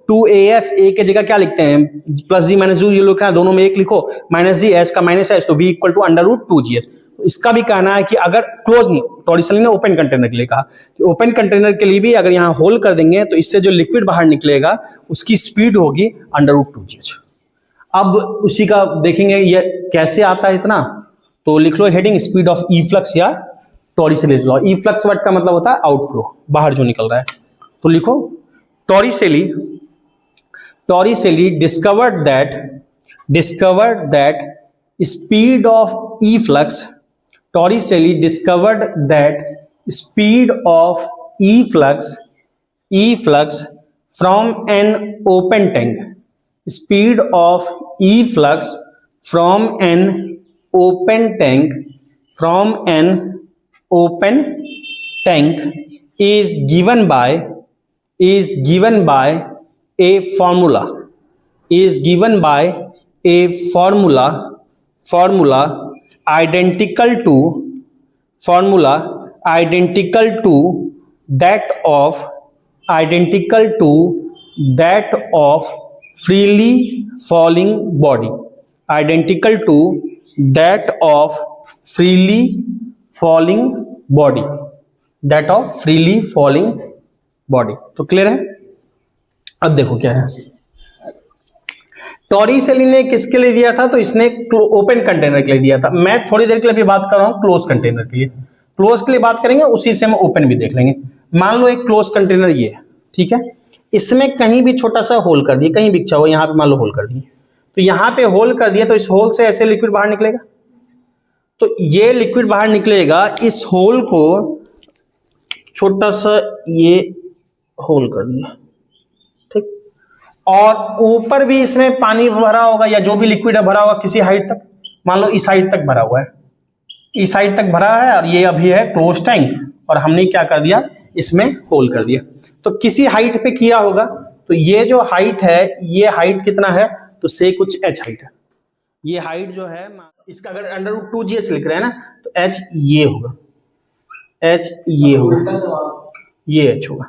2as, a की जगह क्या लिखते हैं, प्लस जी माइनस जी, ये लिखना है, दोनों में एक लिखो, माइनस जी, एस का माइनस एस, तो v equal to under root 2gs। इसका भी कहना है कि अगर क्लोज नहीं, टॉरिसली ने ओपन कंटेनर के लिए कहा कि ओपन कंटेनर के लिए भी अगर यहाँ होल कर देंगे तो इससे जो लिक्विड बाहर निकलेगा उसकी स्पीड होगी अंडर रूट 2gs। अब उसी का देखेंगे ये कैसे आता है इतना, तो लिख लो heading speed of efflux या Torricelli's law. Efflux word का मतलब होता है आउटफ्लो, बाहर जो निकल रहा है। तो लिखो Torricelli discovered that speed of efflux, Torricelli discovered that speed of efflux from an open tank, speed of efflux from an open tank is given by a formula identical to that of freely falling body, identical to that of freely falling body। तो clear है। अब देखो क्या है, टॉरिसेली ने किसके लिए दिया था, तो इसने ओपन कंटेनर के लिए दिया था। मैं थोड़ी देर के लिए भी बात कर रहा हूं क्लोज कंटेनर के लिए, क्लोज के लिए बात करेंगे, उसी से हम ओपन भी देख लेंगे। मान लो एक क्लोज कंटेनर ये है, ठीक है, इसमें कहीं भी छोटा सा होल कर दिए, कहीं भी इच्छा हो, यहाँ पे मान लो होल कर दिए, तो यहाँ पे होल कर दिया, तो इस होल से ऐसे लिक्विड बाहर निकलेगा, तो ये लिक्विड बाहर निकलेगा, इस होल को छोटा सा ये होल कर दिया, ठीक, और ऊपर भी इसमें पानी भरा होगा या जो भी लिक्विड है भरा होगा किसी हाइट तक, मान लो इस हाइट तक भरा हुआ है, इस हाइट तक भरा है, और ये अभी है क्लोज टैंक, और हमने क्या कर दिया, इसमें होल कर दिया। तो किसी हाइट पे किया होगा, तो ये जो हाइट है, ये हाइट कितना है, तो से कुछ h हाइट है, ये हाइट जो है इसका अगर अंडर रूट 2gs लिख रहे हैं ना, तो h ये होगा, h ये होगा, ये h होगा,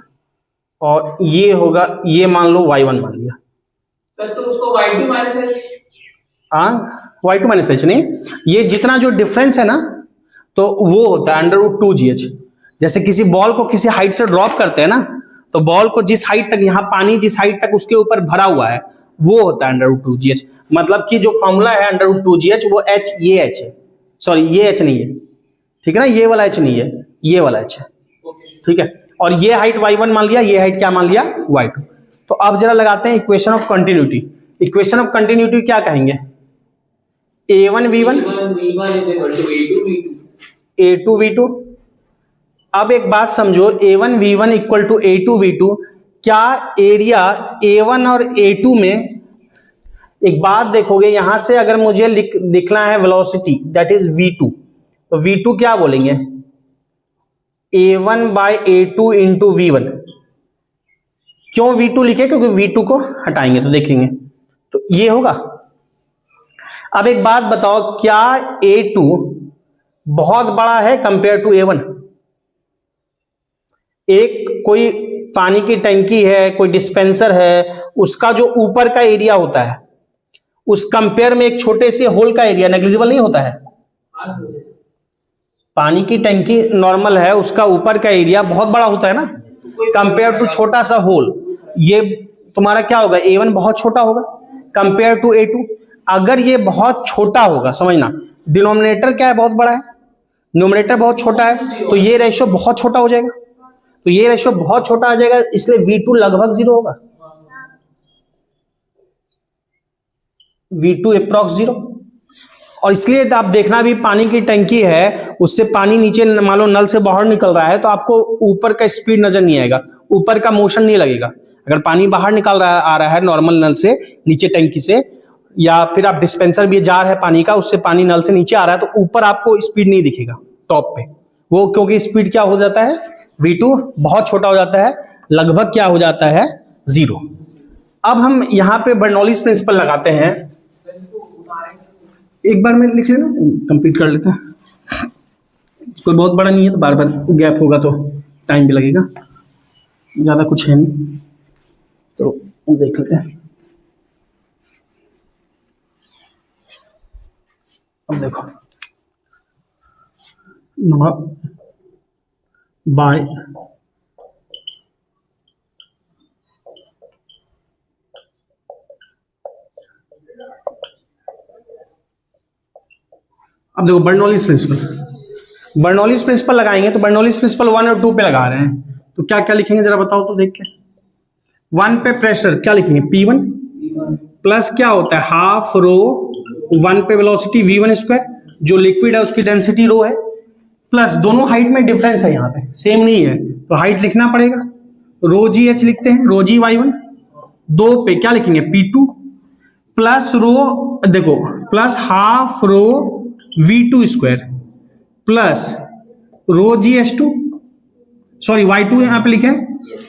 और ये होगा, ये मान लो y1 मान लिया सर, तो उसको y2 minus h, y2 minus h नहीं, ये जितना जो डिफरेंस है ना, तो वो होता है अंडर रूट 2gh। जैसे किसी बॉल को किसी हाइट से ड्रॉप करते हैं ना, तो बॉल को जिस हाइट तक, यहाँ पानी जिस हाइट तक उसके ऊपर भरा हुआ है, वो होता है अंडर रूट 2gh। मतलब कि जो फॉर्मूला है अंडर रूट 2gh, वो h, ये h है, सॉरी ये h नहीं है, ठीक है ना, ये वाला h नहीं है, ये वाला h है, ठीक है, और ये हाइट y1 मान लिया, ये हाइट क्या मान लिया, y2। तो अब जरा लगाते हैं equation of continuity. Equation of continuity क्या कहेंगे, a1 v1 a2 v2। अब एक बात समझो, a1 v1 equal to a2 v2, क्या एरिया a1 और a2 में, एक बात देखोगे यहां से अगर मुझे लिखना है वेलोसिटी, दैट इज v2, तो v2 क्या बोलेंगे, a1 bye a2 into v1। क्यों v2 लिखे, क्योंकि v2 को हटाएंगे तो देखेंगे, तो ये होगा। अब एक बात बताओ, क्या a2 बहुत बड़ा है कंपेयर टू a1? एक कोई पानी की टंकी है, कोई डिस्पेंसर है, उसका जो ऊपर का एरिया होता है, उस कंपेयर में एक छोटे से होल का एरिया नेग्लिजिबल नहीं होता है। पानी की टंकी नॉर्मल है, उसका ऊपर का एरिया बहुत बड़ा होता है ना, कंपेयर टू छोटा सा होल। ये तुम्हारा क्या होगा, a1 बहुत छोटा होगा कंपेयर टू a2। अगर ये बहुत छोटा होगा, समझना, डिनोमिनेटर क्या है, बहुत बड़ा है, न्यूमरेटर बहुत छोटा है, तो ये रेशियो बहुत छोटा हो जाएगा, तो ये रेशियो बहुत छोटा आ जाएगा, इसलिए v2 लगभग 0 होगा, v2 अप्रॉक्स 0। और इसलिए आप देखना भी, पानी की टंकी है, उससे पानी नीचे मान लो नल से बाहर निकल रहा है, तो आपको ऊपर का स्पीड नजर नहीं आएगा, ऊपर का मोशन नहीं लगेगा। अगर पानी बाहर निकल रहा आ रहा है नॉर्मल नल से नीचे टंकी से, या फिर आप डिस्पेंसर भी जार है पानी का, उससे पानी नल से नीचे आ रहा है, तो ऊपर आपको स्पीड नहीं दिखेगा टॉप पे, वो क्योंकि स्पीड क्या हो जाता है, v2 बहुत छोटा हो जाता है, लगभग क्या हो जाता है, 0। अब हम यहाँ पे बर्नौलीज प्रिंसिपल लगाते हैं, एक बार में लिख लेना, कंप्लीट कर लेते हैं, कोई बहुत बड़ा नहीं है, तो बार बार गैप होगा तो टाइम भी लगेगा, ज़्यादा कुछ है नहीं। तो देख लेते हैं। अब देखो बाय अब देखो बर्नौलीज प्रिंसिपल लगाएंगे तो बर्नौलीज प्रिंसिपल 1 और 2 पे लगा रहे हैं, तो क्या क्या लिखेंगे जरा बताओ तो देख के। 1 पे प्रेशर क्या लिखेंगे, P1 प्लस क्या होता है हाफ रो 1 पे वेलोसिटी V1 स्क्वायर, जो लिक्विड है उसकी डेंसिटी रो है, प्लस दोनों हाइट में डिफरेंस है, यहाँ पे सेम नहीं है तो हाइट लिखना पड़ेगा, रो जी एच लिखते हैं, रो जी Y1। 2 पे क्या लिखेंगे P2 प्लस रो देखो plus half rho V2 square plus rho g H2 sorry Y2 यहां पे लिखे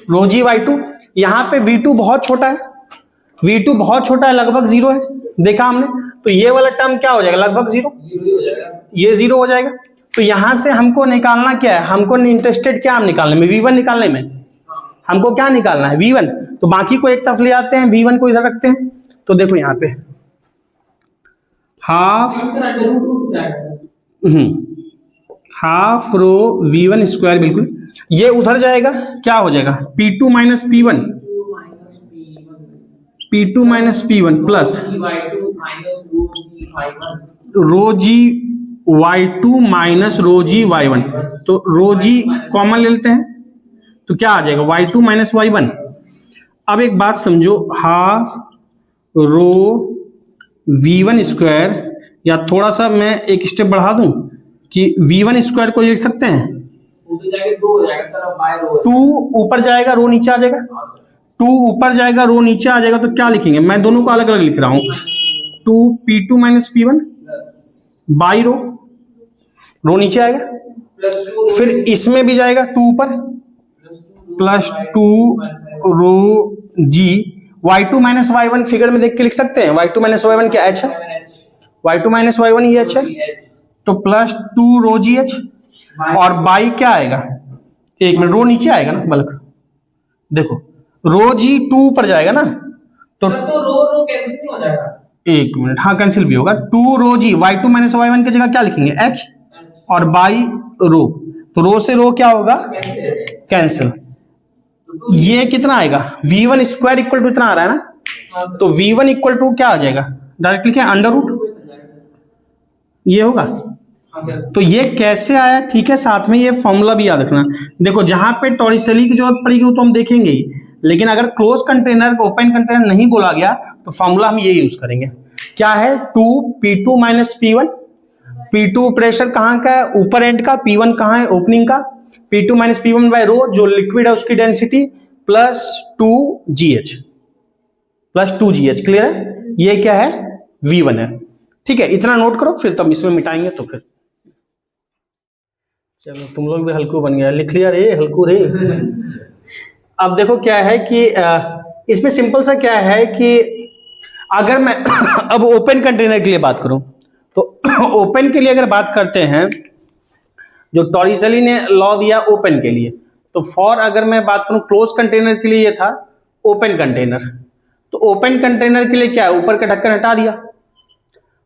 रो जी Y2। यहां पे V2 बहुत छोटा है, V2 बहुत छोटा है, लगभग 0 है, देखा हमने, तो ये वाला टर्म क्या हो जाएगा, लगभग 0, ये 0 हो जाएगा। तो यहां से हमको निकालना क्या है, हमको इंटरेस्टेड क्या हम निकालने में, V1 निकालने में, हमको क्या निकालना है V1, तो बाकी को एक तरफ ले आते हैं, V1 को इधर रखते हैं। तो देखो यहाँ पे हाफ रो V1 स्क्वायर, बिल्कुल ये उधर जाएगा, क्या हो जाएगा P2 minus P1 plus rho g Y2 minus rho g Y1, तो रो जी कॉमन ले लेते हैं तो क्या आ जाएगा Y2 माइनस Y1। अब एक बात समझो, हाफ रो V1 स्क्वायर, या थोड़ा सा मैं एक स्टेप बढ़ा दूं कि V1 स्क्वायर को लिख सकते हैं 2 ऊपर जाएगा रो नीचे आ जाएगा, 2 ऊपर जाएगा रो नीचे आ जाएगा, तो क्या लिखेंगे, मैं दोनों को अलग अलग लिख रहा हूं, 2 P2 minus P1 by rho नीचे आएगा, फिर इसमें भी जाएगा 2 ऊपर प्लस 2 रो g Y2 minus Y1 figure में देख के लिख सकते हैं, Y2 माइनस Y1 क्या H है, Y2 माइनस Y1 ये H है, तो प्लस 2 रो जी H, और बाई क्या आएगा, एक मिनट रो नीचे आएगा ना, बल्कि देखो रो जी 2 ऊपर जाएगा ना, तो रो कैंसिल हो जाएगा, एक मिनट, हाँ कैंसिल भी होगा, 2 रो जी Y2 माइनस Y1 की जगह क्या लिखेंगे H, और बाई रो, तो रो से रो क्या होगा कैंसिल। ये कितना आएगा V1 स्क्वायर इक्वल टू इतना आ रहा है ना, तो V1 इक्वल टू क्या आ जाएगा, डायरेक्ट लिखे अंडर रूट, ये होगा। तो ये कैसे आया, ठीक है, साथ में ये फॉर्मूला भी याद रखना। देखो जहां पे टॉरिसेली की जरूरत पड़ेगी वो तो हम देखेंगे ही, लेकिन अगर क्लोज कंटेनर ओपन कंटेनर नहीं बोला गया तो फॉर्मूला हम ये यूज करेंगे, क्या है 2P2 minus P1, P2 pressure कहाँ का है, ऊपर एंड का, P1 कहाँ है, ओपनिंग का, P2 माइनस P1 बाय रो, जो लिक्विड है उसकी डेंसिटी, प्लस 2GH क्लियर है, ये क्या है V1 है, ठीक है, इतना नोट करो, फिर तुम इसमें मिटाएंगे तो फिर चलो तुम लोग भी हल्कू बन गया, लिख लिया रे हल्कू रे। अब देखो क्या है कि इसमें सिंपल सा क्या है कि अगर मैं अब ओपन कंटेनर के लिए बात करूं तो ओपन के लिए अगर बात करते हैं, जो टॉरिसेली ने लॉ दिया ओपन के लिए, तो फॉर अगर मैं बात करूं क्लोज कंटेनर के लिए ये था ओपन कंटेनर, तो ओपन कंटेनर के लिए क्या है, ऊपर का ढक्कन हटा दिया,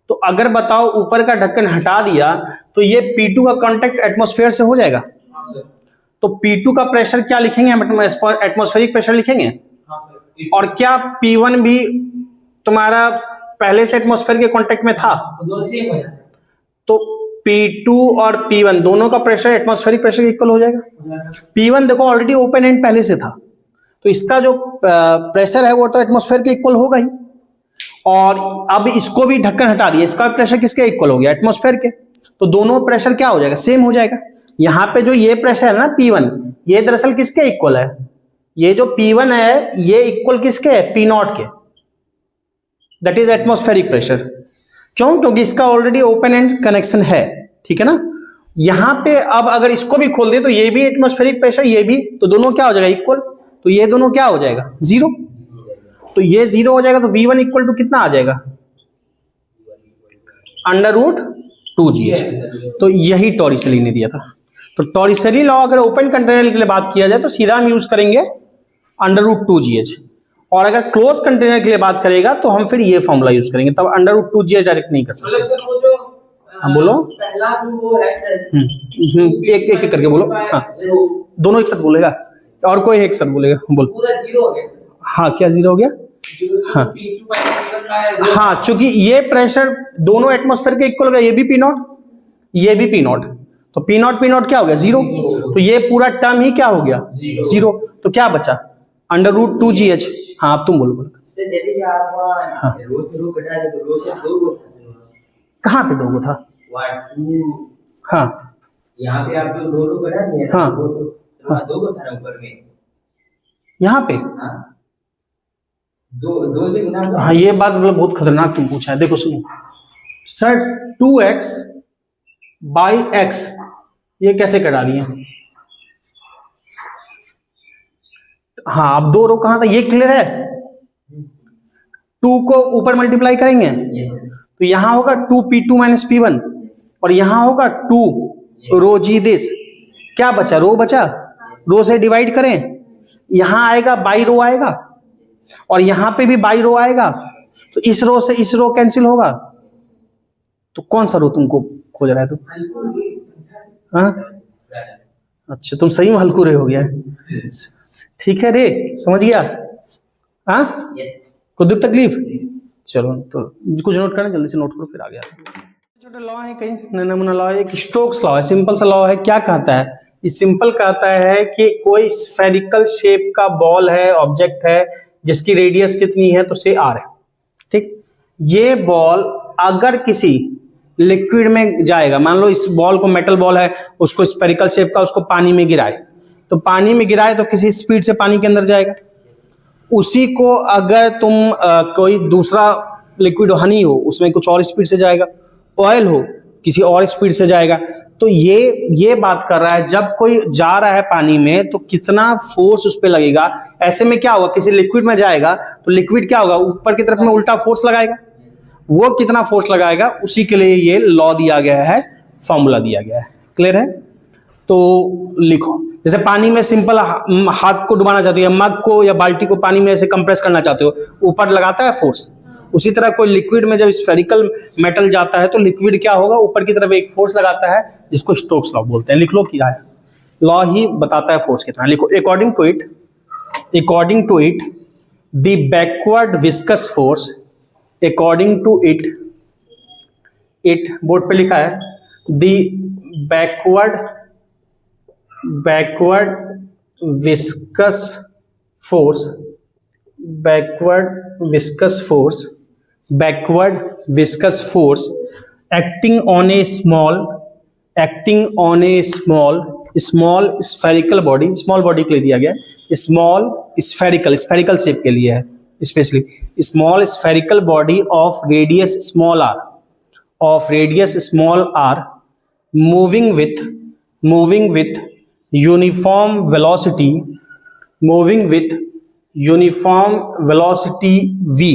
तो अगर बताओ ऊपर का ढक्कन हटा दिया तो ये P2 का कांटेक्ट एटमॉस्फेयर से हो जाएगा, तो P2 का प्रेशर क्या लिखेंगे, एटमॉस्फेरिक प्रेशर लिखेंगे, और क्या P1 भी तुम्हारा पहले से एटमॉस्फेयर के कांटेक्ट में था, तो P2 और P1 दोनों का प्रेशर एटमॉस्फेरिक प्रेशर इक्वल हो जाएगा। P1 देखो ऑलरेडी ओपन एंड पहले से था, तो इसका जो प्रेशर है वो तो एटमॉस्फेयर के इक्वल होगा ही, और अब इसको भी ढक्कन हटा दिया, इसका प्रेशर किसके इक्वल हो गया, एटमॉस्फेयर के, तो दोनों प्रेशर क्या हो जाएगा, सेम हो जाएगा। यहाँ पे जो ये प्रेशर है ना P1, ये दरअसल किसके इक्वल है, ये जो P1 है ये इक्वल किसके है, P0 के, दैट इज एटमॉस्फेरिक प्रेशर, क्यों, क्योंकि इसका ऑलरेडी ओपन एंड कनेक्शन है, ठीक है ना। यहाँ पे अब अगर इसको भी खोल दे तो ये भी एटमॉस्फेरिक प्रेशर, ये भी, तो दोनों क्या हो जाएगा इक्वल, तो ये दोनों क्या हो जाएगा 0, तो ये 0 हो जाएगा, तो V1 इक्वल टू कितना आ जाएगा अंडर रूट 2GH, तो यही टॉरिसेली ने दिया था। तो टॉरिसेली लॉ अगर ओपन कंटेनर के लिए बात किया जाए तो सीधा हम यूज करेंगे अंडर रूट 2GH, और अगर क्लोज कंटेनर के लिए बात करेगा तो हम फिर ये फॉर्मूला यूज करेंगे, तब √2g डायरेक्ट नहीं कर सकते। मतलब सर वो जो हाँ बोलो। पहला जो वो है सर एक एक करके बोलो। हाँ दोनों एक साथ बोलेगा और कोई एक साथ बोलेगा, बोलो। पूरा जीरो हो गया सर। हाँ क्या जीरो हो गया? हाँ हाँ, चूंकि ये प्रेशर दोनों एटमॉस्फेयर के इक्वल होगा, ये भी P0 ये भी P0, तो P0 क्या हो गया? जीरो। तो ये पूरा टर्म ही क्या हो गया? जीरो। तो क्या बचा? √2gh। हाँ अब तुम बोलो। सर जैसे कि आप हाँ। रो से रो घटा दे तो रो से दो गो था सर। कहाँ पे 2 था? 1 2। हाँ यहाँ पे आप जो दो घटा दिए ना, हाँ। दो गो था ना ऊपर में। यहाँ पे हाँ दो से गुना। हाँ, ये बात मतलब बहुत खतरनाक तुम पूछा है। देखो सुनो सर, 2x बाई x ये कैसे करा दिए? हाँ अब 2 रो कहाँ था ये क्लियर है? 2 को ऊपर मल्टीप्लाई करेंगे तो यहां होगा 2p2 माइनस p1 और यहां होगा 2 रो जी दिस। क्या बचा? रो बचा। रो से डिवाइड करें, यहां आएगा बाई रो आएगा और यहां पे भी बाई रो आएगा, तो इस रो से इस रो कैंसिल होगा। तो कौन सा रो तुमको खोज रहा है तुम? हाँ अच्छा, तुम सही में हल्कू रे हो गया है। ठीक है रे, समझ गया? हाँ कोई दुख तकलीफ? चलो तो कुछ नोट करना, जल्दी से नोट करो फिर आ गया। छोटे लॉ है कई नमूना लॉ है। एक स्टोक्स लॉ है, सिंपल सा लॉ है। क्या कहता है? ये सिंपल कहता है कि कोई स्फेरिकल शेप का बॉल है, ऑब्जेक्ट है, जिसकी रेडियस कितनी है तो से r है। ठीक, ये बॉल अगर किसी लिक्विड में जाएगा, मान लो इस बॉल को, मेटल बॉल है, उसको स्फेरिकल शेप का, उसको पानी में गिराए, तो पानी में गिराए तो किसी स्पीड से पानी के अंदर जाएगा। उसी को अगर तुम कोई दूसरा लिक्विड, हनी हो, उसमें कुछ और स्पीड से जाएगा, ऑयल हो किसी और स्पीड से जाएगा। तो ये बात कर रहा है जब कोई जा रहा है पानी में तो कितना फोर्स उस पर लगेगा। ऐसे में क्या होगा, किसी लिक्विड में जाएगा तो लिक्विड क्या होगा, ऊपर की तरफ में उल्टा फोर्स लगाएगा। वो कितना फोर्स लगाएगा उसी के लिए ये लॉ दिया गया है, फॉर्मूला दिया गया है। क्लियर है? तो लिखो, जैसे पानी में सिंपल हाथ को डुबाना चाहते हो या मग को या बाल्टी को पानी में ऐसे कंप्रेस करना चाहते हो, ऊपर लगाता है फोर्स। उसी तरह कोई लिक्विड में जब स्फेरिकल मेटल जाता है तो लिक्विड क्या होगा, ऊपर की तरफ एक फोर्स लगाता है जिसको स्टोक्स लॉ बोलते हैं। लिख लो, क्या है लॉ ही बताता है फोर्स कितना। लिखो, according to it the backward viscous force, according to it board पे लिखा है, the backward viscous force acting on a small spherical body, small body के लिए दिया गया, small spherical शेप के लिए है, specially small spherical body of radius small r moving with uniform velocity v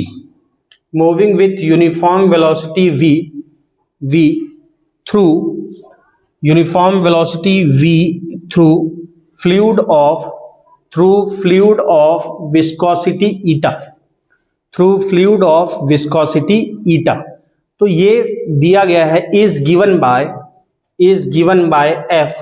through fluid of viscosity eta। तो ये दिया गया है is given by f,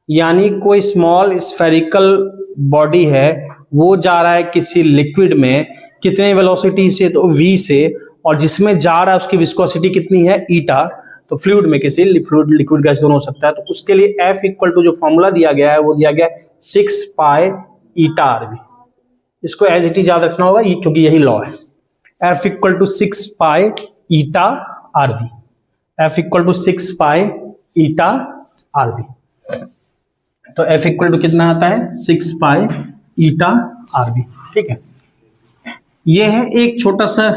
यानी कोई स्मॉल स्फेरिकल बॉडी है, वो जा रहा है किसी लिक्विड में कितने वेलोसिटी से, तो v से, और जिसमें जा रहा है उसकी विस्कोसिटी कितनी है, ईटा। तो फ्लूइड में किसी फ्लूइड लिक्विड गैस दोनों हो सकता है, तो उसके लिए F इक्वल टू जो फॉर्मूला दिया गया है वो दिया गया है 6 पाई ईटा आरवी। इसको एज इट इज याद रखना होगा, क्योंकि यही लॉ है। F equal to 6 pi eta r v, F equal to 6 pi eta r v. तो F इक्वल टू कितना आता है, 6 पाई ईटा आरवी। ठीक है, ये है एक छोटा सा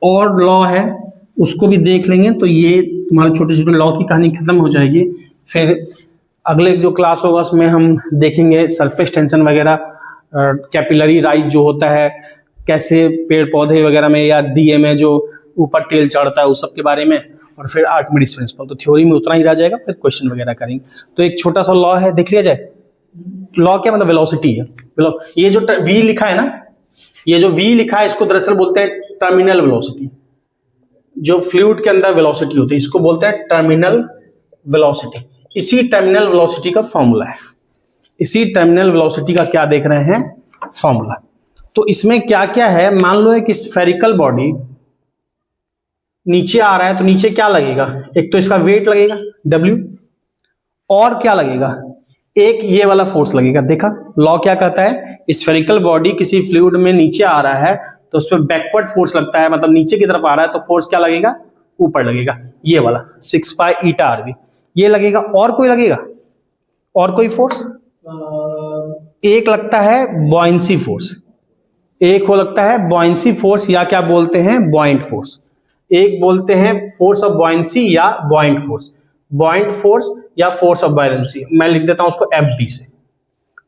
और लॉ है, उसको भी देख लेंगे तो ये तुम्हारे छोटे छोटे लॉ की कहानी खत्म हो जाएगी। फिर अगले जो क्लास होगा उसमें हम देखेंगे सरफेस टेंशन वगैरह, कैपिलरी राइज जो होता है, कैसे पेड़ पौधे वगैरह में या दिए में जो ऊपर तेल चढ़ता है उस सब के बारे में, और फिर आर्किमिडीज प्रिंसिपल। तो थ्योरी में उतना ही रह जाएगा, फिर क्वेश्चन वगैरह करेंगे। तो एक छोटा सा लॉ है, देख लिया जाए। लॉ क्या मतलब, वेलोसिटी है। ये जो v लिखा है ना, ये जो v लिखा है इसको दरअसल बोलते हैं टर्मिनल वेलोसिटी। जो फ्लूइड के अंदर वेलोसिटी होती है इसको बोलते हैं टर्मिनल वेलोसिटी। इसी टर्मिनल वेलोसिटी का फॉर्मूला है, इसी टर्मिनल वेलोसिटी का क्या देख रहे हैं, फॉर्मूला। तो इसमें क्या क्या है, मान लो एक स्फेरिकल बॉडी नीचे आ रहा है तो नीचे क्या लगेगा, एक तो इसका वेट लगेगा W, और क्या लगेगा, एक ये वाला फोर्स लगेगा। देखा लॉ क्या कहता है, स्फेरिकल बॉडी किसी फ्लूइड में नीचे आ रहा है तो उस पर बैकवर्ड फोर्स लगता है, मतलब नीचे की तरफ आ रहा है तो फोर्स क्या लगेगा, ऊपर लगेगा, ये वाला 6 पाई ईटा RV ये लगेगा। और कोई लगेगा, और कोई फोर्स, एक लगता है बॉयंसी फोर्स, एक हो लगता है बॉयंसी फोर्स या क्या बोलते हैं बॉइंट फोर्स, एक बोलते हैं फोर्स ऑफ बॉयंसी या बॉइंट फोर्स, बॉइंट फोर्स या फोर्स ऑफ बॉयंसी। मैं लिख देता हूं उसको FB से,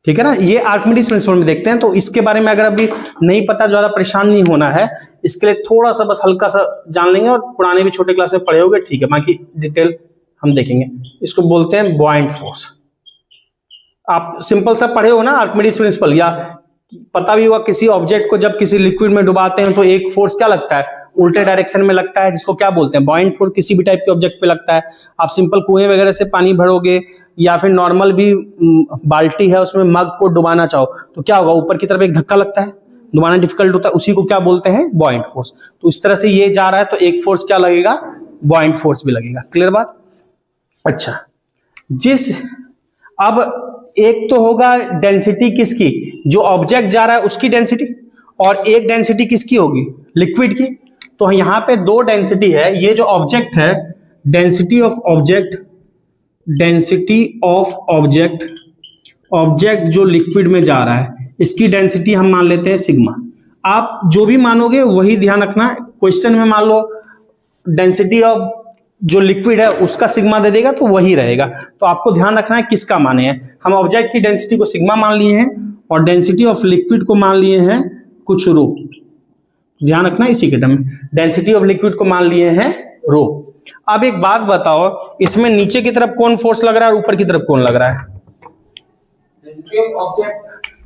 ठीक है ना। ये आर्किमिडीज प्रिंसिपल में देखते हैं। तो इसके बारे में अगर अभी नहीं पता, ज्यादा परेशान नहीं होना है, इसके लिए थोड़ा सा बस हल्का सा जान लेंगे, और पुराने भी छोटे क्लास में पढ़े होंगे, ठीक है, बाकी डिटेल हम देखेंगे। इसको बोलते हैं बॉइंट फोर्स। आप सिंपल सा पढ़े हो ना आर्किमिडीज प्रिंसिपल, या पता भी होगा किसी ऑब्जेक्ट को जब किसी लिक्विड में डुबाते हैं तो एक फोर्स क्या लगता है, उल्टे डायरेक्शन में लगता है, जिसको क्या बोलते हैं बॉइंट फोर्स। किसी भी टाइप के ऑब्जेक्ट पे लगता है। आप सिंपल कुएं वगैरह से पानी भरोगे या फिर नॉर्मल भी बाल्टी है उसमें मग को डुबाना चाहो तो क्या होगा, ऊपर की तरफ एक धक्का लगता है, डुबाना डिफिकल्ट होता है, उसी को क्या बोलते हैं बॉइंट फोर्स। तो इस तरह से ये जा रहा है तो एक फोर्स क्या लगेगा, बॉइंट फोर्स भी लगेगा। क्लियर बात। अच्छा, अब एक तो होगा डेंसिटी किसकी, जो ऑब्जेक्ट जा रहा है उसकी डेंसिटी, और एक डेंसिटी किसकी होगी, लिक्विड की। तो यहां पे दो डेंसिटी है। ये जो ऑब्जेक्ट है, density of object, density of object, object जो लिक्विड में जा रहा है इसकी डेंसिटी हम मान लेते हैं सिग्मा। आप जो भी मानोगे वही ध्यान रखना। क्वेश्चन में मान लो डेंसिटी ऑफ जो लिक्विड है उसका सिग्मा दे देगा तो वही रहेगा। तो आपको ध्यान रखना है किसका माने हैं। हम ऑब्जेक्ट की डेंसिटी को सिग्मा मान लिए हैं और डेंसिटी ऑफ लिक्विड को मान लिए हैं कुछ रो। ध्यान रखना इसी के टर्म में, डेंसिटी ऑफ लिक्विड को मान लिए हैं रो। अब एक बात बताओ, इसमें नीचे की तरफ कौन फोर्स लग रहा है और ऊपर की तरफ कौन लग रहा है,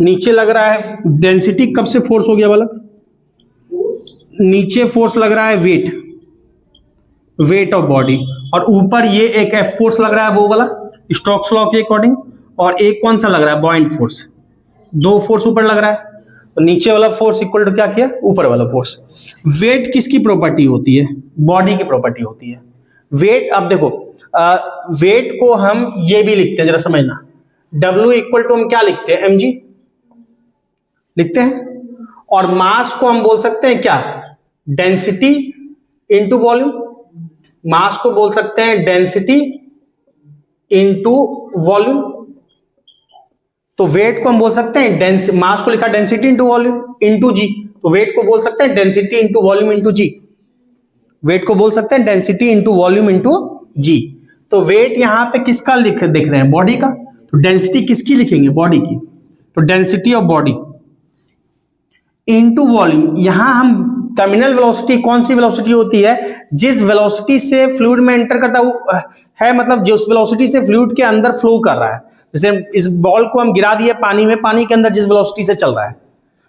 नीचे लग रहा है। डेंसिटी कब से फोर्स हो गया बालक, नीचे फोर्स लग रहा है वेट, वेट ऑफ बॉडी, और ऊपर ये एक F फोर्स लग रहा है वो वाला स्टोक्स लॉ के अकॉर्डिंग, और एक कौन सा लग रहा है बॉइंट फोर्स। दो फोर्स ऊपर लग रहा है तो नीचे वाला फोर्स इक्वल टू क्या किया, ऊपर वाला फोर्स। वेट किसकी प्रॉपर्टी होती है, बॉडी की प्रॉपर्टी होती है वेट। अब देखो वेट को हम ये भी लिखते हैं, जरा समझना, W इक्वल टू हम क्या लिखते हैं, mg लिखते हैं, और मास को हम बोल सकते हैं क्या, डेंसिटी इंटू वॉल्यूम। मास को बोल सकते हैं डेंसिटी इंटू वॉल्यूम। तो वेट को हम बोल सकते हैं मास को लिखा डेंसिटी इंटू वॉल्यूम इंटू जी, तो वेट को बोल सकते हैं डेंसिटी इंटू वॉल्यूम इंटू जी। वेट को बोल सकते हैं डेंसिटी इंटू वॉल्यूम इंटू जी। तो वेट यहां पे किसका दिख रहे हैं, बॉडी का। तो डेंसिटी किसकी लिखेंगे, बॉडी की। तो density of body into volume. यहां हम टर्मिनल वेलोसिटी कौन सी वेलोसिटी होती है, जिस वेलोसिटी से फ्लूइड में एंटर करता है, मतलब जिस वेलोसिटी से फ्लूइड के अंदर फ्लो कर रहा है। जैसे इस बॉल को हम गिरा दिए पानी में, पानी के अंदर जिस वेलोसिटी से चल रहा है,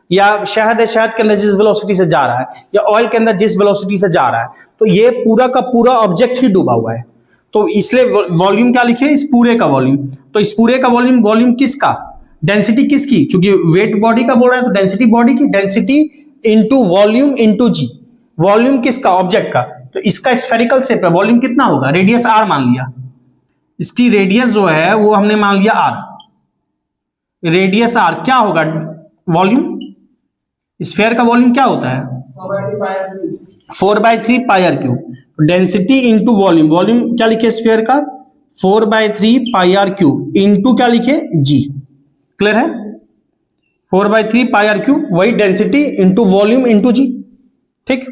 या शहद है, शहद के अंदर जिस वेलोसिटी से जा रहा है, या ऑयल के अंदर जिस वेलोसिटी से जा रहा है, तो ये पूरा का पूरा ऑब्जेक्ट ही डूबा हुआ है। तो इसलिए वॉल्यूम क्या लिखे, इस पूरे का वॉल्यूम। तो इस पूरे का वॉल्यूम, वॉल्यूम किसका, डेंसिटी किसकी, चूंकि वेट बॉडी का बोल रहे हैं तो डेंसिटी बॉडी की, डेंसिटी इंटू वॉल्यूम इंटू जी। वॉल्यूम किसका, ऑब्जेक्ट का। तो इसका स्फेरिकल शेप है, वॉल्यूम कितना होगा, रेडियस r मान लिया, इसकी रेडियस जो है वो हमने मान लिया r, रेडियस r क्या होगा, वॉल्यूम। स्फेयर का वॉल्यूम क्या होता है, 4/3 पाई r cube. Density into volume, volume क्या लिखे स्फेयर का, 4/3 पाई r क्यूब इंटू क्या लिखे g। क्लियर है, 4/3 पाई r क्यूब, वही डेंसिटी इंटू वॉल्यूम इंटू जी। ठीक,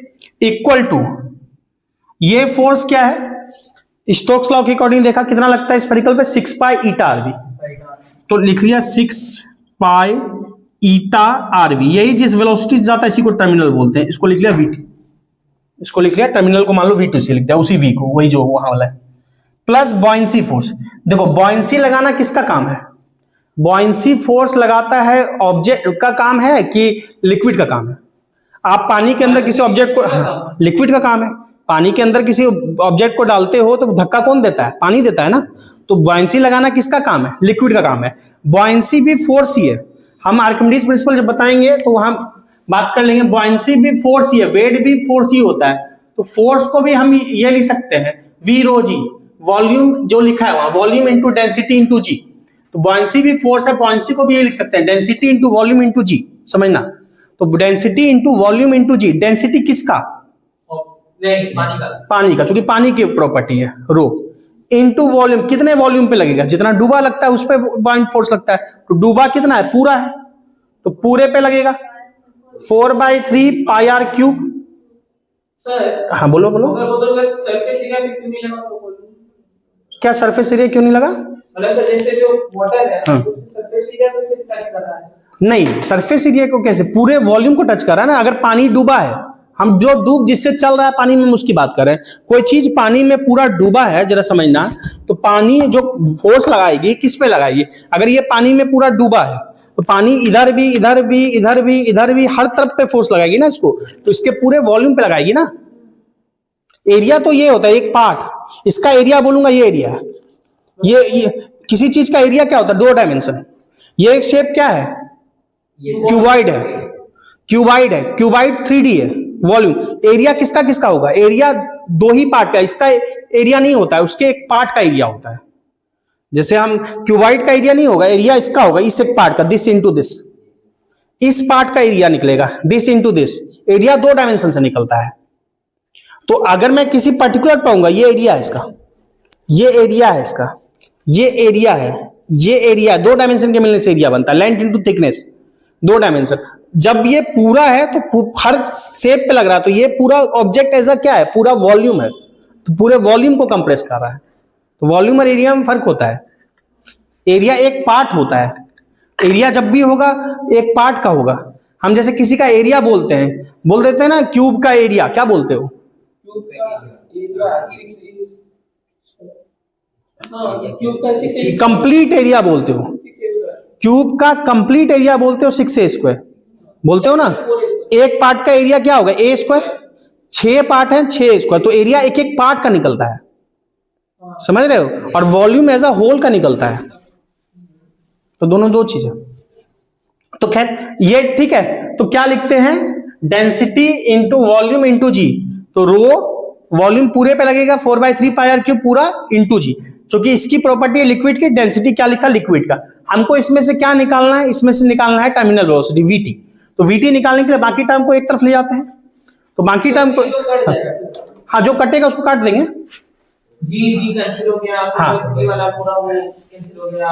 इक्वल टू ये फोर्स क्या है, स्टोक्स लॉ के अकॉर्डिंग देखा कितना लगता है स्फेरिकल पे, 6 पाई ईटा RV। तो लिख लिया 6 पाई ईटा RV। यही जिस वेलोसिटी से जाता है इसी को टर्मिनल बोलते हैं। इसको लिख लिया VT, इसको लिख लिया टर्मिनल को मान लो V2 से लिख दिया, उसी V को, वही जो वहां वाला है, प्लस बॉयंसी फोर्स। देखो बॉयंसी लगाना किसका काम है, बॉयंसी फोर्स लगाता है ऑब्जेक्ट का काम है कि लिक्विड का काम है, आप पानी के अंदर किसी ऑब्जेक्ट को, लिक्विड का काम है, पानी के अंदर किसी ऑब्जेक्ट को डालते हो तो धक्का कौन देता है? पानी देता है ना। तो बॉयंसी लगाना किसका काम है? लिक्विड का काम है। बॉयंसी भी फोर्स ही है। हम आर्किमिडीज प्रिंसिपल जब बताएंगे तो हम बात कर लेंगे। बॉयंसी भी फोर्स ही है, वेट भी फोर्स ही होता है। तो फोर्स को भी हम ये लिख सकते हैं वी रो जी, वॉल्यूम जो लिखा है वहां, वॉल्यूम इंटू डेंसिटी इंटू जी। तो बॉयंसी भी फोर्स है, बॉयंसी को भी ये लिख सकते हैं डेंसिटी इंटू वॉल्यूम इंटू जी, समझना। तो डेंसिटी इंटू वॉल्यूम इंटू जी। डेंसिटी किसका? नहीं, पानी का। पानी का, क्योंकि पानी की प्रॉपर्टी है रो। इंटू वॉल्यूम, कितने वॉल्यूम पे लगेगा? जितना डूबा लगता है उस पर बॉइंट फोर्स लगता है। तो डूबा कितना है? पूरा है, तो पूरे पे लगेगा 4/3 पाई आर क्यूब। सर हाँ बोलो बोलो। अगर बोलोगे सरफेस एरिया भी क्यों नहीं लगा तो बोलो। क्या सरफेस एरिया क्यों नहीं लगा? मतलब सर जैसे जो वाटर है हाँ। उसमें सरफेस एरिया तो सिर्फ टच कर रहा है। नहीं, सरफेस एरिया को कैसे? पूरे वॉल्यूम को टच कर रहा है ना। अगर पानी डूबा है, हम जो डूब जिससे चल रहा है पानी में उसकी बात कर रहे हैं। कोई चीज पानी में पूरा डूबा है, जरा समझना, तो पानी जो फोर्स लगाएगी किस पे लगाएगी? अगर ये पानी में पूरा डूबा है तो पानी इधर भी इधर भी इधर भी इधर भी हर तरफ पे फोर्स लगाएगी ना इसको, तो इसके पूरे वॉल्यूम पे लगाएगी ना। एरिया तो ये होता है एक पार्ट, इसका एरिया बोलूंगा ये एरिया है। ये किसी चीज का एरिया क्या होता है? 2 डायमेंशन। ये एक शेप क्या है? क्यूबॉइड है, क्यूबॉइड है, क्यूबॉइड 3D है। वॉल्यूम, एरिया किसका किसका होगा? एरिया 2 ही पार्ट का, इसका एरिया नहीं होता है, उसके एक पार्ट का एरिया होता है। जैसे हम क्यूबॉइड का एरिया नहीं होगा, एरिया इसका होगा, इस एक पार्ट का, दिस इंटू दिस। इस पार्ट का एरिया निकलेगा this into this. Area 2 dimension से निकलता है। तो अगर मैं किसी पर्टिकुलर पाऊंगा, ये एरिया है इसका, ये एरिया है इसका, ये एरिया है, ये एरिया 2 डायमेंशन के मिलने से एरिया बनता है। Length into thickness 2 dimension. जब ये पूरा है तो हर शेप पे लग रहा है, तो ये पूरा ऑब्जेक्ट ऐसा क्या है? पूरा वॉल्यूम है, तो पूरे वॉल्यूम को कंप्रेस कर रहा है। तो वॉल्यूम और एरिया में फर्क होता है। एरिया एक पार्ट होता है, एरिया जब भी होगा एक पार्ट का होगा। हम जैसे किसी का एरिया बोलते हैं, बोल देते हैं ना क्यूब का एरिया, क्या बोलते हो? क्यूब का एरिया 6 क्यूब का 6 कंप्लीट एरिया बोलते हो। क्यूब का कंप्लीट एरिया बोलते हो 6a² बोलते हो ना। एक पार्ट का एरिया क्या होगा? a²। 6 पार्ट है, 6a²। तो एरिया एक एक पार्ट का निकलता है, समझ रहे हो? और वॉल्यूम एज अ होल का निकलता है। तो दोनों 2 चीजें। तो खैर ये ठीक है। तो क्या लिखते हैं? डेंसिटी इंटू वॉल्यूम इंटू जी। तो रो वॉल्यूम पूरे पे लगेगा 4/3 पाई आर क्यूब पूरा इंटू जी, क्योंकि इसकी प्रॉपर्टी है लिक्विड की। डेंसिटी क्या लिखा? लिक्विड का। हमको इसमें से क्या निकालना है? इसमें से निकालना है टर्मिनल वेलोसिटी वीटी। तो वीटी निकालने के लिए बाकी टर्म को एक तरफ ले जाते हैं। तो बाकी टर्म को, हाँ जो कटेगा उसको काट देंगे। जी जी कैंसिल हो गया। हाँ। ये वाला पूरा वो कैंसिल हो गया।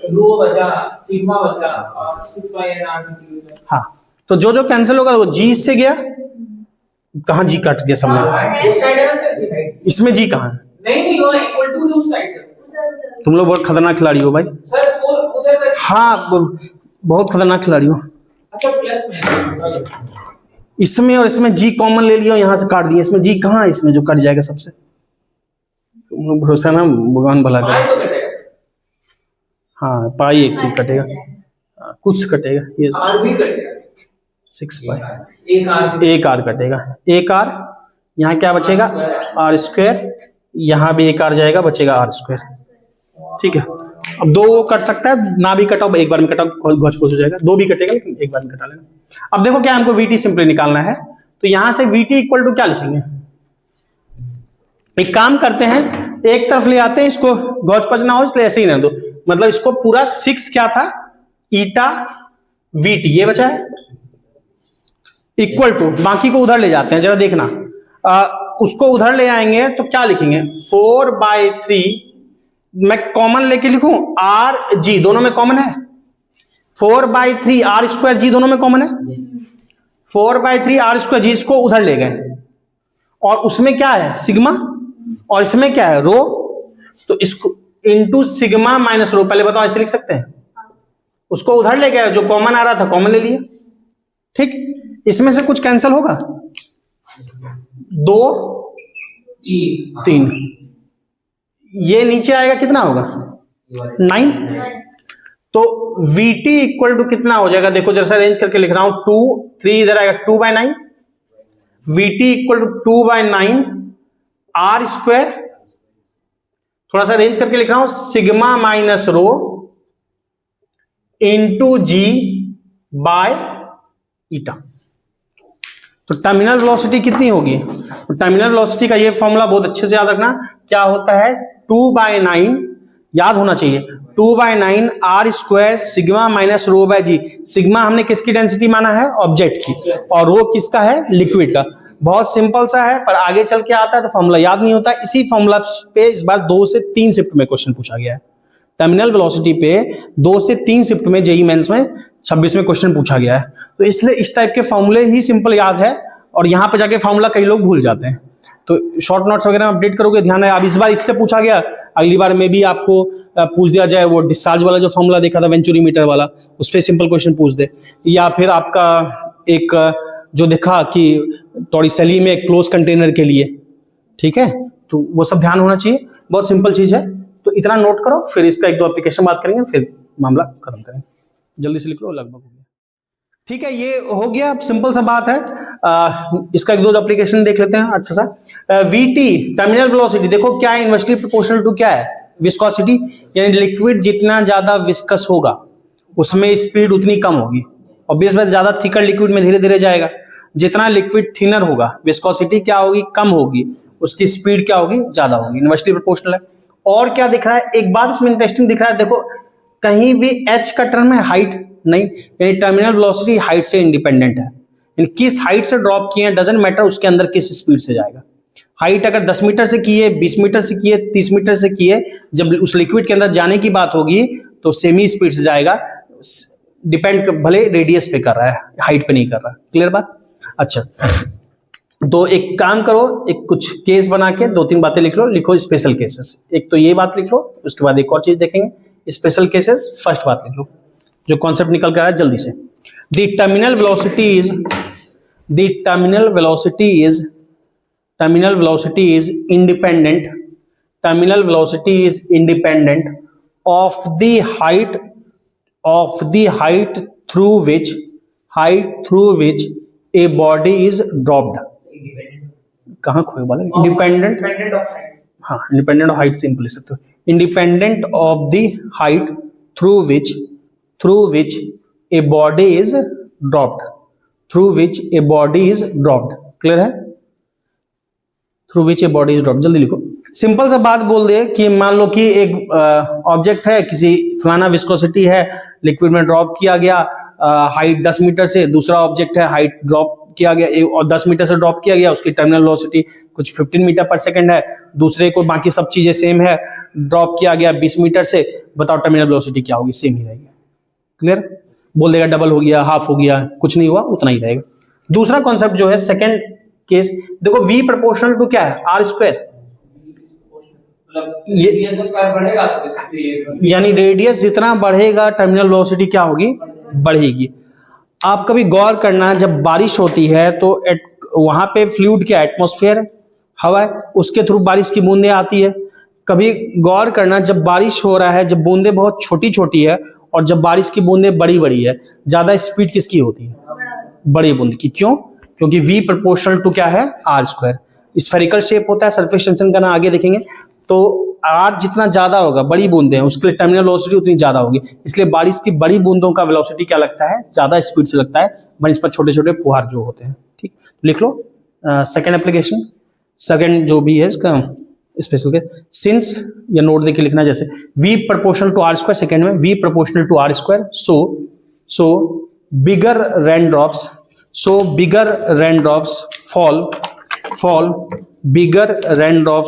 रो बचा, सिग्मा बचा और 6/n/r। हाँ, तो जो जो कैंसिल होगा वो जी इससे गया। कहाँ जी कट गया? समझ उस साइड है ना सर, इस साइड। इसमें जी कहाँ है? नहीं वो इक्वल टू उस साइड से। तुम लोग बहुत खतरनाक खिलाड़ी हो भाई। सर 4 उधर से। हाँ बहुत खतरनाक खिलाड़ी हो। अच्छा प्लस में सॉरी। इसमें और इसमें जी कॉमन ले लिया, यहाँ से काट दिया। इसमें जी कहाँ है? इसमें जो कट जाएगा सबसे। तुम लोग भरोसा ना, भगवान भला करे। तो कटेगा सर। हाँ पाई एक चीज कटेगा, हाँ, कुछ कटेगा। ये आर भी कटेगा। 6 पाई एक आर एक आर कटेगा। एक आर यहाँ क्या बचेगा? r²। यहाँ भी एक आर जाएगा, बचेगा r²। ठीक है। अब 2 कट सकता है ना, भी कटाओ एक बार में कटाओ घोच हो जाएगा। 2 भी कटेगा लेकिन एक बार में कटा लेना। अब देखो क्या हमको वीटी सिंपली निकालना है। तो यहां से वीटी इक्वल टू क्या लिखेंगे? एक काम करते हैं, एक तरफ ले आते हैं इसको, गौच पच ना हो इसलिए ऐसे ही ना दो। मतलब इसको पूरा 6 क्या था? ईटा वीटी ये बचा है इक्वल टू, बाकी को उधर ले जाते हैं। जरा देखना, उसको उधर ले आएंगे तो क्या लिखेंगे? 4/3 मैं कॉमन लेके लिखूं आर जी, दोनों में कॉमन है। 4/3 r² जी दोनों में कॉमन है। 4/3 r² जी, इसको उधर ले गए और उसमें क्या है? सिग्मा, और इसमें क्या है? रो। तो इसको इंटू सिग्मा माइनस रो। पहले बताओ ऐसे लिख सकते हैं? उसको उधर ले गए, जो कॉमन आ रहा था कॉमन ले लिया। ठीक, इसमें से कुछ कैंसिल होगा? 2 3, ये नीचे आएगा कितना होगा? 9। तो VT इक्वल टू कितना हो जाएगा, देखो जैसा अरेंज करके लिख रहा हूं, 2 3 इधर आएगा 2/9, VT equal to 2/9 R square, थोड़ा सा अरेंज करके लिख रहा हूं, sigma minus rho into g by eta. तो टर्मिनल वेलोसिटी कितनी होगी, तो टर्मिनल वेलोसिटी का ये फॉर्मूला बहुत अच्छे से याद रखना, क्या होता है 2/9, याद होना चाहिए 2/9 R square sigma minus rho by g. Sigma हमने किसकी डेंसिटी माना है, ऑब्जेक्ट की, और रो किसका है, लिक्विड का। बहुत सिंपल सा है, पर आगे चल के आता है तो फॉर्मूला याद नहीं होता। इसी फॉर्मूला पे इस बार 2 से 3 शिफ्ट में क्वेश्चन पूछा गया है। टर्मिनल वेलोसिटी पे 2 से 3 शिफ्ट में जेईई मेंस में 26 में क्वेश्चन पूछा गया है। तो इसलिए इस टाइप के फॉर्मूले ही सिंपल याद है, और यहां पे जाके फॉर्मूला कई लोग भूल जाते हैं। तो शॉर्ट नोट्स वगैरह में अपडेट करोगे, ध्यान है। अब इस बार इससे पूछा गया, अगली बार में भी आपको पूछ दिया जाए वो डिस्चार्ज वाला जो फॉर्मूला देखा था वेंचुरीमीटर वाला, उस पर सिंपल क्वेश्चन पूछ दे, या फिर आपका एक जो देखा कि टॉरिसेली में क्लोज कंटेनर के लिए, ठीक है, तो वो सब ध्यान होना चाहिए। बहुत सिंपल चीज है, तो इतना नोट करो, फिर इसका 1-2 एप्लीकेशन बात करेंगे, फिर मामला खत्म करेंगे। जल्दी से लिख लो, लगभग हो गया। ठीक है, ये हो गया, अब सिंपल सा बात है। इसका 1-2 एप्लीकेशन देख लेते हैं अच्छा सा। VT टर्मिनल वेलोसिटी, देखो क्या है, इनवर्सली प्रोपोर्शनल टू क्या है, विस्कोसिटी, यानी लिक्विड जितना ज्यादा विस्कस होगा उसमें स्पीड उतनी कम होगी। ऑब्वियस बात, ज्यादा थिकर लिक्विड में धीरे धीरे जाएगा। जितना लिक्विड थिनर होगा, विस्कोसिटी क्या होगी, कम होगी, उसकी स्पीड क्या होगी, ज्यादा होगी। इनवर्सली प्रोपोर्शनल है। और क्या दिख रहा है, एक बात इसमें इंटरेस्टिंग दिख रहा है, देखो कहीं भी H का टर्म है, हाइट नहीं, यानी टर्मिनल वेलोसिटी हाइट से इंडिपेंडेंट है। यानी किस हाइट से ड्रॉप किए हैं डजंट मैटर, उसके अंदर किस स्पीड से जाएगा। हाइट अगर 10 मीटर से की है, 20 मीटर से की है, 30 मीटर से की है, जब उस लिक्विड के अंदर जाने की बात होगी तो सेमी स्पीड से जाएगा। डिपेंड भले रेडियस पे कर रहा है, हाइट पे नहीं कर रहा। क्लियर बात। अच्छा, तो एक काम करो, एक कुछ केस बना के 2-3 बातें लिख लो, लिखो स्पेशल केसेस। एक तो ये बात लिख लो, उसके बाद एक और चीज देखेंगे स्पेशल केसेस। फर्स्ट बात लिख लो, जो कॉन्सेप्ट निकल कर आया जल्दी से। The terminal velocity is independent, terminal velocity is independent of the height through which a body is dropped। कहाँ खोए वाले, इंडिपेंडेंट, हाँ इंडिपेंडेंट ऑफ हाइट सिंपल लिख सकते हो, independent of the height through which a body is dropped. Clear है, through which a body is dropped. जल्दी लिखो, सिंपल सा बात बोल दे कि मान लो कि एक ऑब्जेक्ट है, किसी फलाना विस्कोसिटी है, लिक्विड में ड्रॉप किया गया हाइट 10 मीटर से, दूसरा ऑब्जेक्ट है हाइट ड्रॉप किया गया और 10 मीटर से ड्रॉप किया गया, उसकी टर्मिनल वेलोसिटी कुछ 15 मीटर पर सेकंड है, दूसरे को बाकी सब चीजें सेम है, ड्रॉप किया गया 20 मीटर से, बताओ टर्मिनल वेलोसिटी क्या होगी, सेम ही रहेगी। क्लियर, बोल देगा डबल हो गया, हाफ हो गया, कुछ नहीं हुआ, उतना ही रहेगा। दूसरा कॉन्सेप्ट जो है सेकंड केस, देखो V प्रोपोर्शनल टू क्या है, R स्क्वायर, यानी रेडियस जितना बढ़ेगा टर्मिनल वेलोसिटी क्या होगी, बढ़ेगी। आप कभी गौर करना, जब बारिश होती है तो वहां पे फ्लूइड क्या, एटमॉस्फेयर है, हवा है, उसके थ्रू बारिश की बूंदें आती है। कभी गौर करना, जब बारिश हो रहा है, जब बूंदें बहुत छोटी छोटी है और जब बारिश की बूंदें बड़ी बड़ी है, ज्यादा स्पीड किसकी होती है, बड़ी बूंद की। क्यों, क्योंकि V प्रोपोर्शनल टू क्या है, R स्क्वायर। स्फेरिकल शेप होता है, सरफेस टेंशन का ना आगे देखेंगे, तो R जितना ज्यादा होगा, बड़ी बूंदें हैं, उसके लिए टर्मिनल वेलोसिटी उतनी ज्यादा होगी। इसलिए बारिश की बड़ी बूंदों का वेलोसिटी क्या लगता है, ज्यादा स्पीड से लगता है, पर छोटे छोटे फुहार जो होते हैं। ठीक, लिख लो सेकंड एप्लीकेशन, सेकंड जो भी है इसका स्पेशल के, सिंस या नोट देके लिखना, जैसे V proportional to R square, second में V proportional to R square, so bigger raindrops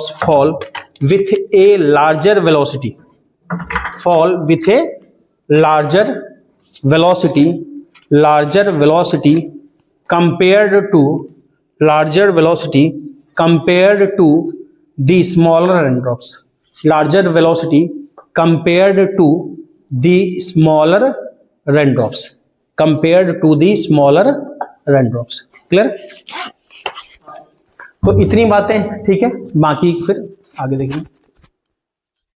fall with a larger velocity compared to the smaller raindrops, clear. तो इतनी बातें, ठीक है, बाकी फिर आगे देखेंगे।